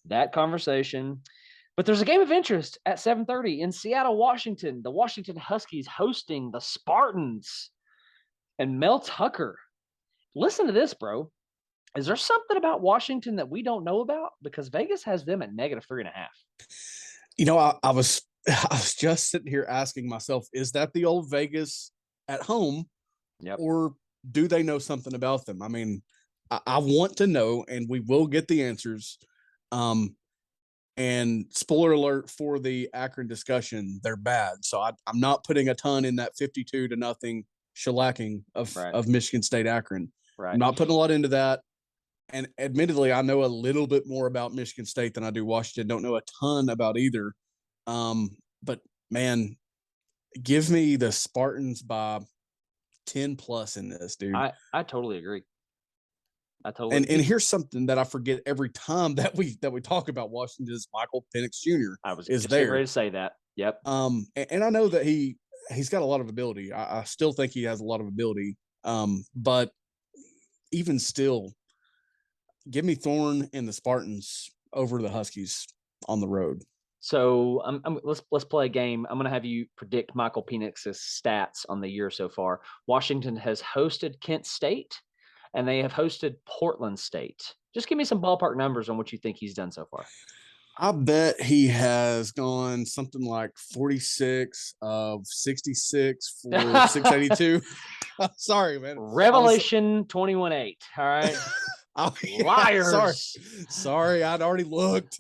that conversation. But there's a game of interest at 7:30 in Seattle, Washington. The Washington Huskies hosting the Spartans. And Mel Tucker. Listen to this, bro. Is there something about Washington that we don't know about? Because Vegas has them at -3.5. I was just sitting here asking myself, is that the old Vegas at home? Yep. Or do they know something about them? I mean, I want to know, and we will get the answers. And spoiler alert for the Akron discussion, they're bad. So I'm not putting a ton in that 52-0 shellacking of Michigan State Akron. Right. I'm not putting a lot into that. And admittedly, I know a little bit more about Michigan State than I do Washington. Don't know a ton about either. But man, give me the Spartans by 10 plus in this, dude. I totally agree. And here's something that I forget every time that we talk about Washington is Michael Penix Jr. I was just ready to say that. Yep. And I know that he's got a lot of ability. I still think he has a lot of ability. But even still, give me Thorne and the Spartans over the Huskies on the road. So let's play a game. I'm going to have you predict Michael Penix's stats on the year so far. Washington has hosted Kent State, and they have hosted Portland State. Just give me some ballpark numbers on what you think he's done so far. I bet he has gone something like 46 of 66 for 682. Sorry, man. Revelation 21-8. All right. Liars. Sorry, I'd already looked.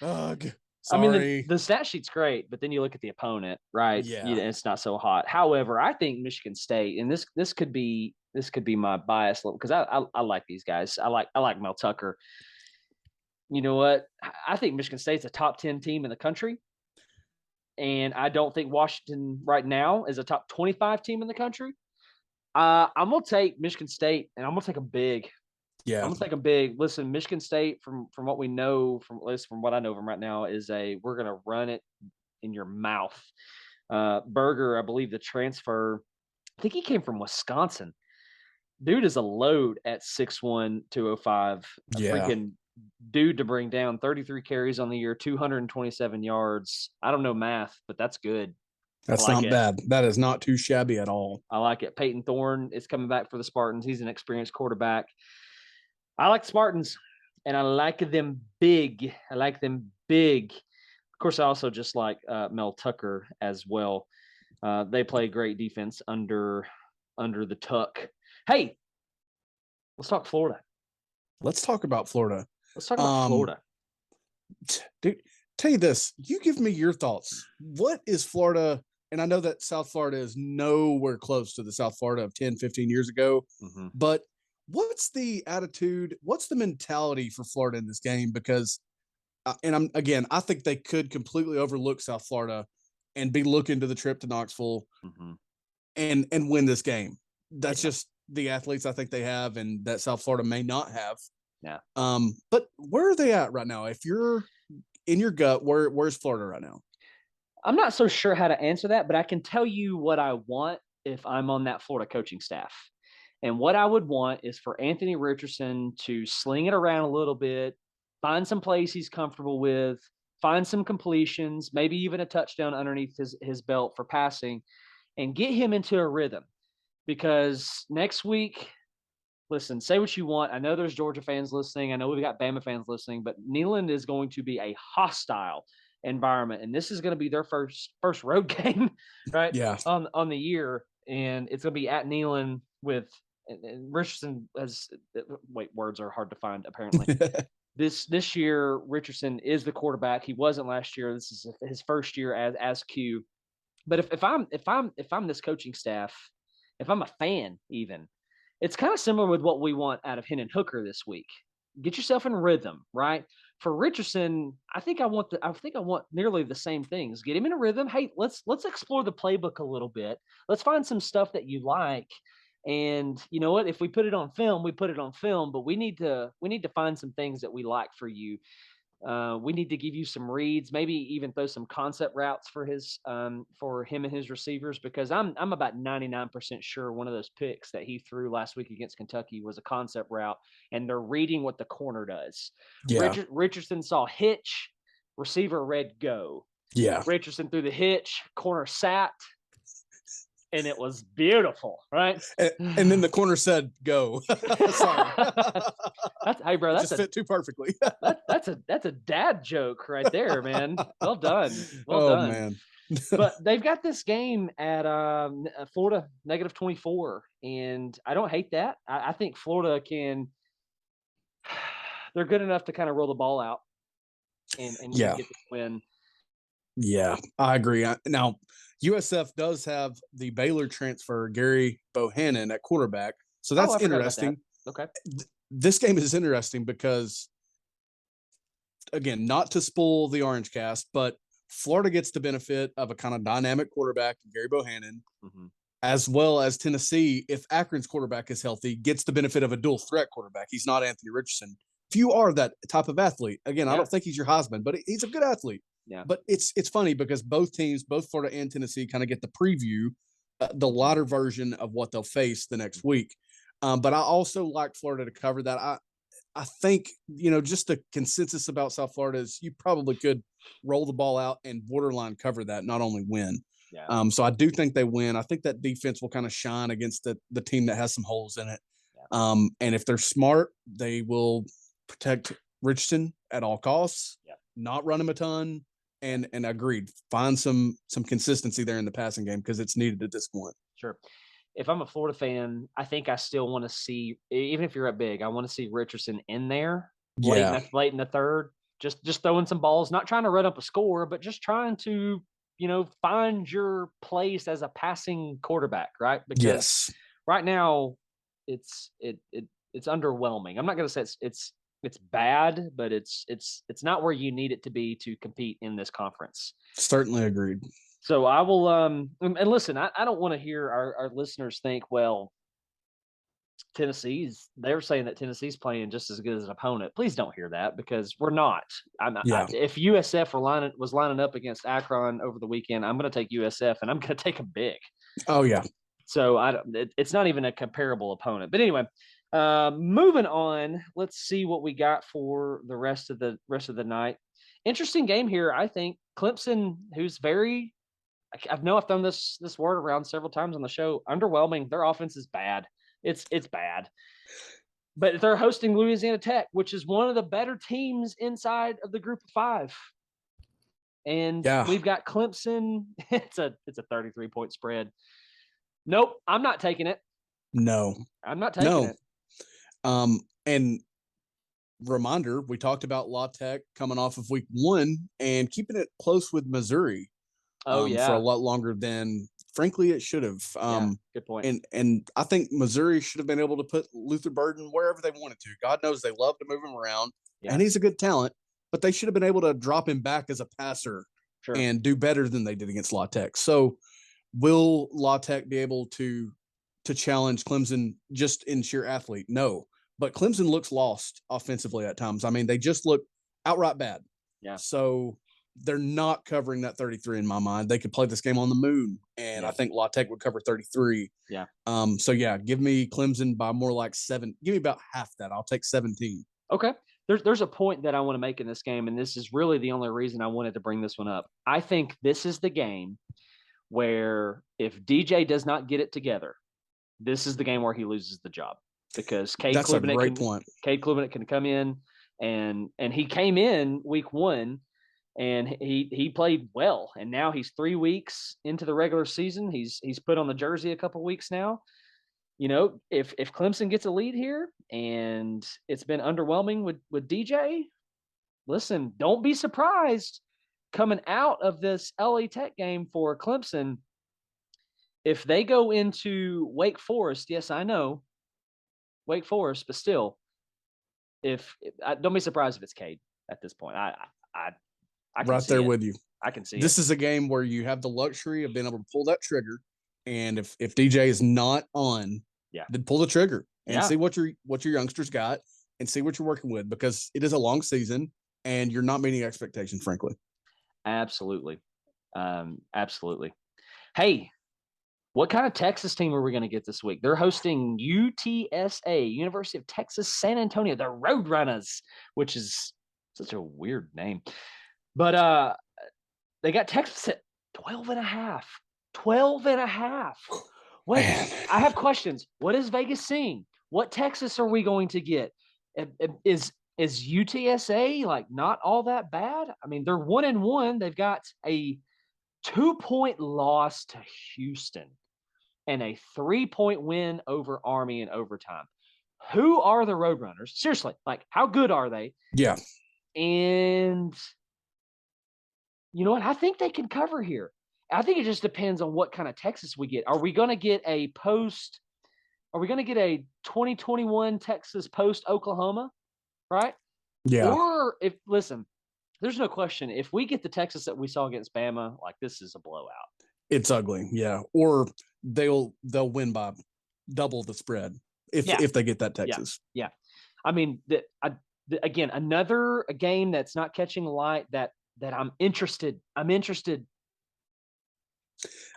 Ugh. Sorry. I mean, the stat sheet's great, but then you look at the opponent, right? Yeah, it's not so hot. However, I think Michigan State, and this could be my bias because I like these guys. I like Mel Tucker. You know what? I think Michigan State's a top 10 team in the country, and I don't think Washington right now is a top 25 team in the country. I'm gonna take Michigan State, and I'm gonna take them big. Yeah, I'm gonna take them big. Listen, Michigan State, from what we know, from what I know from right now, is we're gonna run it in your mouth. Berger, I believe the transfer, I think he came from Wisconsin. Dude is a load at 6'1", 205. Freaking dude to bring down. 33 carries on the year, 227 yards. I don't know math, but that's good. That's not bad. That is not too shabby at all. I like it. Peyton Thorne is coming back for the Spartans. He's an experienced quarterback. I like the Spartans, and I like them big. Of course, I also just like Mel Tucker as well. They play great defense under the Tuck. Hey, let's talk Florida. Let's talk about Florida. Let's talk about Florida. Dude, tell you this. You give me your thoughts. What is Florida? And I know that South Florida is nowhere close to the South Florida of 10, 15 years ago, but what's the attitude? What's the mentality for Florida in this game? Because, I think they could completely overlook South Florida and be looking to the trip to Knoxville and win this game. That's just the athletes I think they have, and that South Florida may not have. Yeah. But where are they at right now? If you're in your gut, where's Florida right now? I'm not so sure how to answer that, but I can tell you what I want if I'm on that Florida coaching staff. And what I would want is for Anthony Richardson to sling it around a little bit, find some plays he's comfortable with, find some completions, maybe even a touchdown underneath his belt for passing, and get him into a rhythm. Because next week, listen, say what you want. I know there's Georgia fans listening. I know we've got Bama fans listening, but Neyland is going to be a hostile environment, and this is going to be their first road game, right? Yeah. On the year, and it's going to be at Neyland with and Richardson. Words are hard to find apparently. This year, Richardson is the quarterback. He wasn't last year. This is his first year as Q. But if I'm this coaching staff, if I'm a fan, even, it's kind of similar with what we want out of Hendon Hooker this week. Get yourself in rhythm, right? For Richardson, I think I want nearly the same things. Get him in a rhythm. Hey, let's explore the playbook a little bit. Let's find some stuff that you like. And you know what? If we put it on film, we put it on film. But we need to find some things that we like for you. We need to give you some reads, maybe even throw some concept routes for him and his receivers, because I'm about 99% sure one of those picks that he threw last week against Kentucky was a concept route, and they're reading what the corner does. Yeah. Richardson saw hitch, receiver read go. Yeah. Richardson threw the hitch, corner sat, and it was beautiful, right? And then the corner said, "Go." Sorry. Hey, bro, that just fit too perfectly. that's a dad joke right there, man. Well done. Well done. Man. But they've got this game at Florida -24, and I don't hate that. I think Florida can. They're good enough to kind of roll the ball out and get the win. Yeah, I agree. Now, USF does have the Baylor transfer, Gary Bohannon, at quarterback. So that's interesting. That. Okay. This game is interesting because, again, not to spoil the Orange Cast, but Florida gets the benefit of a kind of dynamic quarterback, Gary Bohannon, as well as Tennessee, if Akron's quarterback is healthy, gets the benefit of a dual threat quarterback. He's not Anthony Richardson. If you are that type of athlete, again, I don't think he's your Heisman, but he's a good athlete. Yeah. But it's funny because both teams, both Florida and Tennessee, kind of get the preview, the lighter version of what they'll face the next week. But I also like Florida to cover that. I think, just the consensus about South Florida is you probably could roll the ball out and borderline cover that, not only win. Yeah. So I do think they win. I think that defense will kind of shine against the team that has some holes in it. Yeah. And if they're smart, they will protect Richardson at all costs, not run him a ton. And agreed, find some consistency there in the passing game because it's needed at this point. Sure. If I'm a Florida fan, I think I still want to see, even if you're up big, I want to see Richardson in there late in the third, just throwing some balls, not trying to run up a score, but just trying to, find your place as a passing quarterback, right? Because right now it's underwhelming. I'm not going to say it's bad, but it's not where you need it to be to compete in this conference. Certainly agreed. So I will and listen, I don't want to hear our listeners think, well, they're saying that Tennessee's playing just as good as an opponent. Please don't hear that, because we're not. If USF was lining up against Akron over the weekend, I'm going to take USF and I'm going to take them big. Oh yeah. So it's not even a comparable opponent. But anyway, moving on, let's see what we got for the rest of the night. Interesting game here, I think. Clemson, who's I've thrown this word around several times on the show, underwhelming. Their offense is bad. It's bad. But they're hosting Louisiana Tech, which is one of the better teams inside of the group of five. And we've got Clemson. It's a 33-point spread. Nope, I'm not taking it. No. I'm not taking it. And reminder, we talked about La Tech coming off of week 1 and keeping it close with Missouri. For a lot longer than, frankly, it should have. Good point. And I think Missouri should have been able to put Luther Burden wherever they wanted to. God knows they love to move him around, and he's a good talent, but they should have been able to drop him back as a passer and do better than they did against La Tech. So will La Tech be able to challenge Clemson just in sheer athlete? No. But Clemson looks lost offensively at times. I mean, they just look outright bad. Yeah. So they're not covering that 33 in my mind. They could play this game on the moon, and I think La Tech would cover 33. Yeah. So give me Clemson by more like 7. Give me about half that. I'll take 17. Okay. There's a point that I want to make in this game, and this is really the only reason I wanted to bring this one up. I think this is the game where if DJ does not get it together, this is the game where he loses the job, because Cade Klubenek can come in, and he came in week 1 and he played well. And now he's 3 weeks into the regular season. He's put on the jersey a couple weeks now. If Clemson gets a lead here and it's been underwhelming with DJ, listen, don't be surprised coming out of this LA Tech game for Clemson. If they go into Wake Forest, yes, I know Wake Forest, but still, don't be surprised if it's Cade at this point. I can right see there it. with you. I can see this is a game where you have the luxury of being able to pull that trigger, and if DJ is not on, then pull the trigger and see what your youngsters got and see what you're working with, because it is a long season and you're not meeting expectations, frankly. Absolutely. Absolutely. Hey, what kind of Texas team are we going to get this week? They're hosting UTSA, University of Texas San Antonio, the Roadrunners, which is such a weird name. But they got Texas at 12.5. 12.5. What? Man. I have questions. What is Vegas seeing? What Texas are we going to get? Is UTSA like not all that bad? I mean, they're 1-1. They've got a 2-point loss to Houston and a 3-point win over Army in overtime. Who are the Roadrunners? Seriously, like, how good are they? Yeah. And you know what? I think they can cover here. I think it just depends on what kind of Texas we get. Are we going to get a 2021 Texas post Oklahoma, right? Yeah. Or listen, there's no question. If we get the Texas that we saw against Bama, like, this is a blowout. It's ugly. Yeah. Or they'll win by double the spread if they get that Texas. Yeah. I mean, again, another game that's not catching light that I'm interested.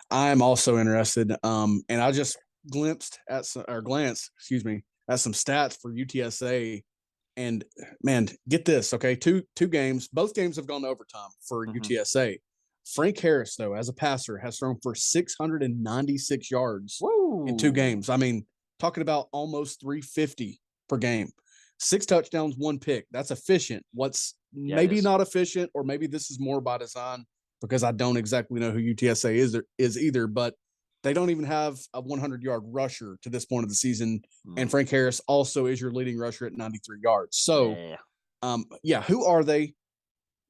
I'm also interested. And I just glanced at some stats for UTSA. And man, get this, okay? Two games. Both games have gone to overtime for UTSA. Frank Harris, though, as a passer, has thrown for 696 yards in 2 games. I mean, talking about almost 350 per game. 6 touchdowns, 1 pick. That's efficient. What's maybe not efficient, or maybe this is more by design, because I don't exactly know who UTSA is either, but they don't even have a 100-yard rusher to this point of the season. And Frank Harris also is your leading rusher at 93 yards. So, who are they?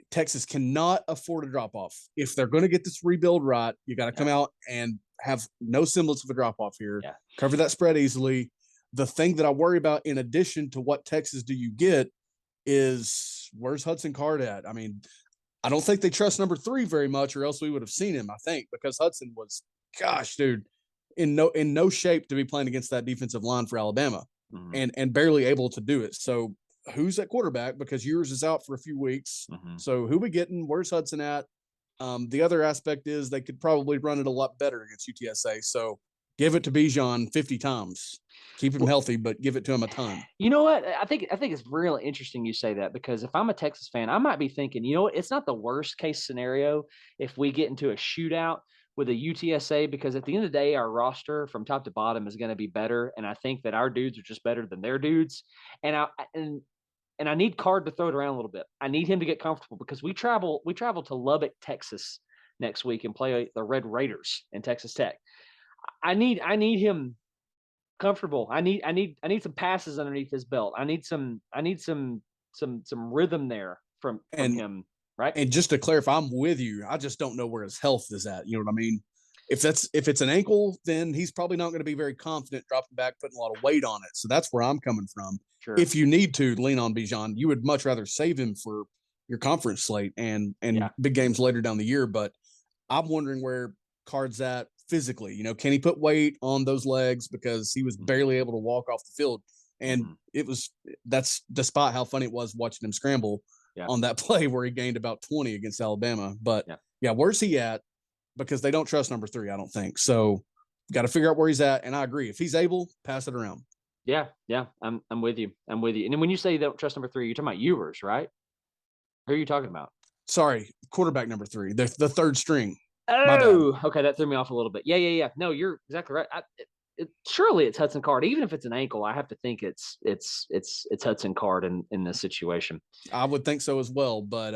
Texas cannot afford a drop-off. If they're going to get this rebuild right, you got to come out and have no semblance of a drop-off here. Yeah. Cover that spread easily. The thing that I worry about, in addition to what Texas do you get, is where's Hudson Card at? I mean, I don't think they trust number 3 very much, or else we would have seen him, I think, because Hudson was, gosh, dude, in no shape to be playing against that defensive line for Alabama, and barely able to do it. So who's at quarterback? Because Ewers is out for a few weeks. So who we getting? Where's Hudson at? The other aspect is they could probably run it a lot better against UTSA. So give it to Bijan 50 times. Keep him healthy, but give it to him a ton. You know what? I think it's really interesting you say that, because if I'm a Texas fan, I might be thinking, you know what? It's not the worst case scenario if we get into a shootout with a UTSA, because at the end of the day, our roster from top to bottom is going to be better. And I think that our dudes are just better than their dudes. And I need Card to throw it around a little bit. I need him to get comfortable, because we travel to Lubbock, Texas next week and play the Red Raiders in Texas Tech. I need him comfortable. I need some passes underneath his belt. I need some rhythm there from him. Right. And just to clarify, I'm with you. I just don't know where his health is at. You know what I mean? If it's an ankle, then he's probably not going to be very confident dropping back, putting a lot of weight on it. So that's where I'm coming from. Sure. If you need to lean on Bijan, you would much rather save him for your conference slate and big games later down the year. But I'm wondering where Card's at physically. You know, can he put weight on those legs, because he was barely able to walk off the field. And that's despite how funny it was watching him scramble on that play where he gained about 20 against Alabama. But where's he at? Because they don't trust number 3, I don't think. So got to figure out where he's at. And I agree. If he's able, pass it around. Yeah. I'm with you. And then when you say they don't trust number 3, you're talking about Ewers, right? Who are you talking about? Sorry, quarterback number 3, the third string. Oh, okay. That threw me off a little bit. Yeah. No, you're exactly right. surely it's Hudson Card. Even if it's an ankle, I have to think it's Hudson Card in this situation. I would think so as well, but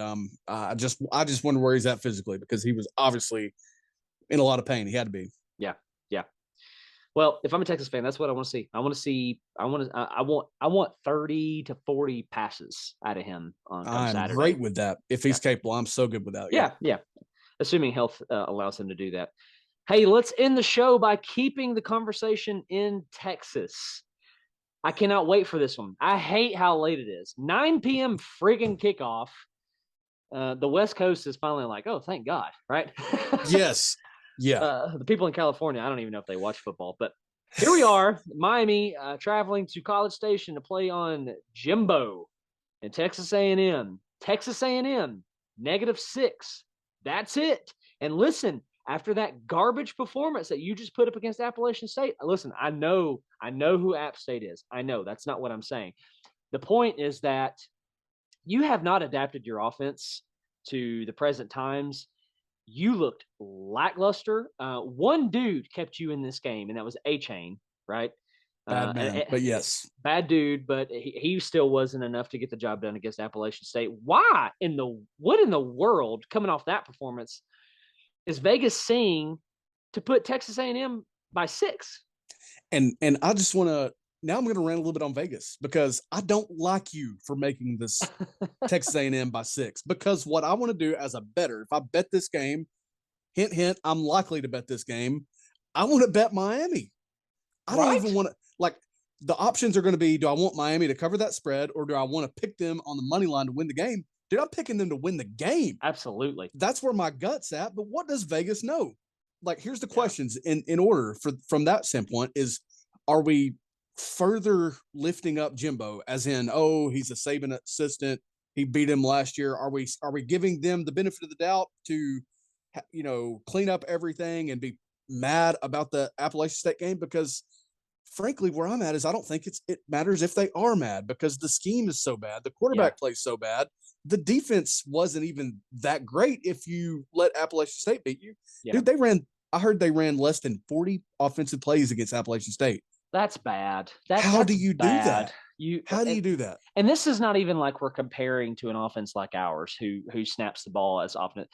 I just wonder where he's at physically, because he was obviously in a lot of pain. He had to be. Yeah. Well, if I'm a Texas fan, that's what I want to see. I want 30 to 40 passes out of him on Saturday. I'm great with that. If he's capable, I'm so good with that. Yeah. Assuming health allows him to do that. Hey, let's end the show by keeping the conversation in Texas. I cannot wait for this one. I hate how late it is. 9 p.m. friggin' kickoff. The West Coast is finally like, oh, thank God, right? Yes. Yeah. The people in California, I don't even know if they watch football, but here we are, Miami, traveling to College Station to play on Jimbo and Texas A&M. Texas A&M, -6. That's it. And listen, after that garbage performance that you just put up against Appalachian State, listen, I know who App State is. I know that's not what I'm saying. The point is that you have not adapted your offense to the present times. You looked lackluster. One dude kept you in this game, and that was A-Chain, right? Bad man, but yes. Bad dude, but he still wasn't enough to get the job done against Appalachian State. What in the world, coming off that performance, is Vegas seeing to put Texas A&M by 6? And I just want to, now I'm going to rant a little bit on Vegas, because I don't like you for making this Texas A&M by 6, because what I want to do as a bettor, if I bet this game, hint, hint, I'm likely to bet this game, I want to bet Miami. I don't even want to, like, the options are going to be, do I want Miami to cover that spread, or do I want to pick them on the money line to win the game? Dude, I'm picking them to win the game. Absolutely. That's where my gut's at. But what does Vegas know? Like, here's the questions in order from that standpoint is, are we further lifting up Jimbo as in, oh, he's a Saban assistant, he beat him last year? Are we giving them the benefit of the doubt to, clean up everything and be mad about the Appalachian State game? Because frankly, where I'm at is I don't think it matters if they are mad, because the scheme is so bad. The quarterback plays so bad. The defense wasn't even that great if you let Appalachian State beat you. Yeah. Dude, I heard they ran less than 40 offensive plays against Appalachian State. That's bad. How do you do that? How do you do that? And this is not even like we're comparing to an offense like ours who snaps the ball as often.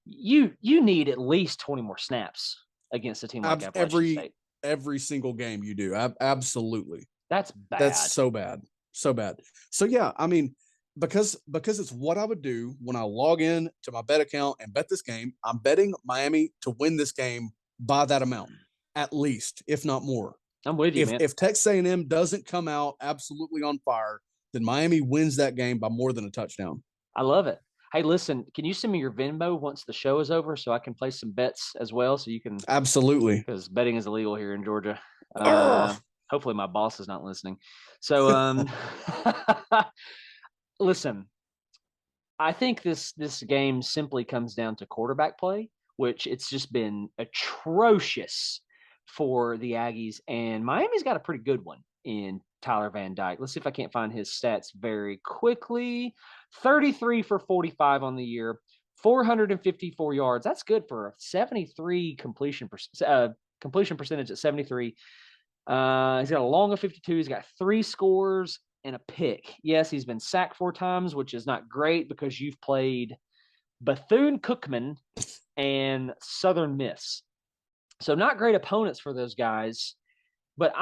You need at least 20 more snaps against a team like Appalachian State. Every single game you do. Absolutely. That's bad. That's so bad. So bad. So yeah, I mean, because it's what I would do when I log in to my bet account and bet this game. I'm betting Miami to win this game by that amount, at least, if not more. I'm with you, man. If Texas A&M doesn't come out absolutely on fire, then Miami wins that game by more than a touchdown. I love it. Hey, listen, can you send me your Venmo once the show is over so I can place some bets as well? So you can. Absolutely. Because betting is illegal here in Georgia. Hopefully my boss is not listening. So, listen, I think this game simply comes down to quarterback play, which it's just been atrocious for the Aggies. And Miami's got a pretty good one in Tyler Van Dyke. Let's see if I can't find his stats very quickly. 33 for 45 on the year, 454 yards. That's good for a 73 completion percentage at 73. He's got a long of 52. He's got 3 scores and a pick. Yes, he's been sacked 4 times, which is not great because you've played Bethune-Cookman and Southern Miss. So not great opponents for those guys. But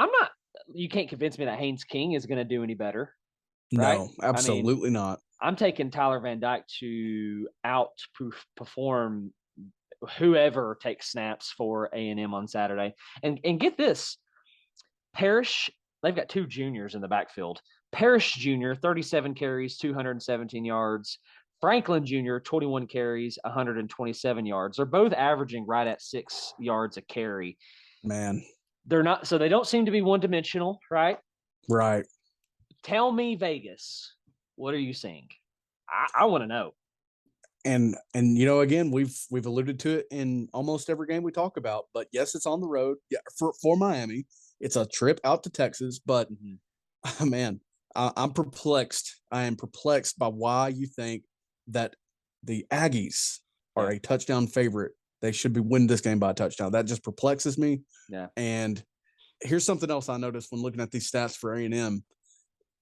you can't convince me that Haynes King is going to do any better. Right? No, absolutely not. I'm taking Tyler Van Dyke to outperform whoever takes snaps for A&M on Saturday. And get this, Parrish, they've got 2 juniors in the backfield. Parrish Jr., 37 carries, 217 yards. Franklin Jr., 21 carries, 127 yards. They're both averaging right at 6 yards a carry. Man. They're not, so they don't seem to be one-dimensional, right? Right. Tell me, Vegas, what are you seeing? I want to know. And again, we've alluded to it in almost every game we talk about. But yes, it's on the road. Yeah, for Miami, it's a trip out to Texas. But man, I'm perplexed. I am perplexed by why you think that the Aggies are a touchdown favorite. They should be winning this game by a touchdown. That just perplexes me. Yeah. And here's something else I noticed when looking at these stats for A&M.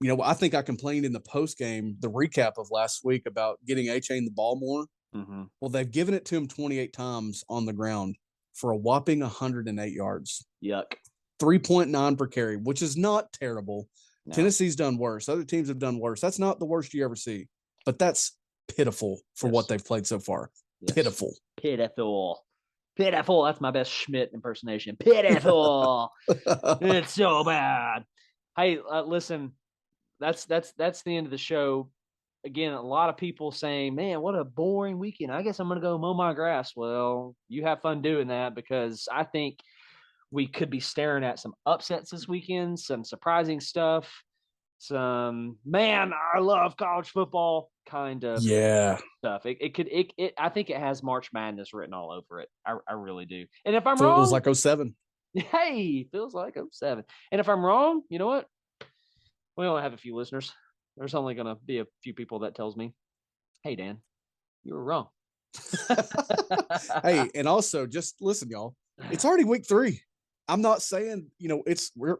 You know, I think I complained in the post game, the recap of last week about getting A-Chain the ball more. Mm-hmm. Well, they've given it to him 28 times on the ground for a whopping 108 yards. Yuck. 3.9 per carry, which is not terrible. No. Tennessee's done worse. Other teams have done worse. That's not the worst you ever see, but that's pitiful for what they've played so far. Yes. Pitiful. Pitiful. That's my best Schmidt impersonation. Pitiful. It's so bad. Hey, listen, that's the end of the show. Again, a lot of people saying, man, what a boring weekend. I guess I'm going to go mow my grass. Well, you have fun doing that, because I think we could be staring at some upsets this weekend, some surprising stuff, some, man, I love college football kind of stuff. I think it has March Madness written all over it. I really do. And if I'm wrong, feels like 07. Hey, feels like 07. And if I'm wrong, you know what? We only have a few listeners. There's only going to be a few people that tells me, hey, Dan, you were wrong. Hey, and also just listen, y'all, it's already week 3. I'm not saying, you know,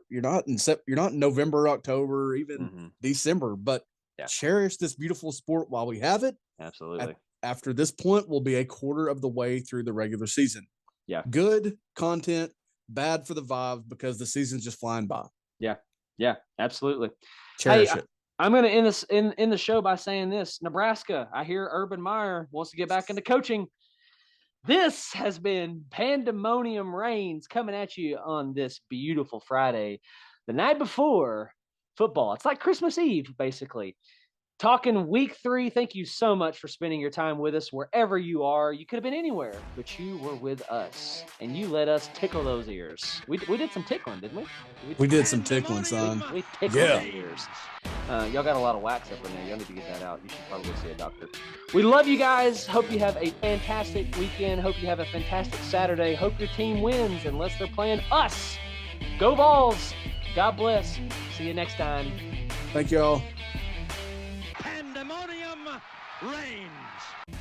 you're not in November, October, even December, but cherish this beautiful sport while we have it. Absolutely. After this point, we'll be a quarter of the way through the regular season. Yeah. Good content, bad for the vibe, because the season's just flying by. Yeah. Yeah, absolutely. Cherish it. I'm going to end this in the show by saying this. Nebraska, I hear Urban Meyer wants to get back into coaching. This has been Pandemonium Reigns coming at you on this beautiful Friday, the night before football. It's like Christmas Eve, basically. Talking week 3. Thank you so much for spending your time with us wherever you are. You could have been anywhere, but you were with us, and you let us tickle those ears. We did some tickling, didn't we? We did some tickling, son. We tickled the ears. Y'all got a lot of wax up in there. Y'all need to get that out. You should probably see a doctor. We love you guys. Hope you have a fantastic weekend. Hope you have a fantastic Saturday. Hope your team wins unless they're playing us. Go Vols. God bless. See you next time. Thank y'all. Pandemonium Reigns.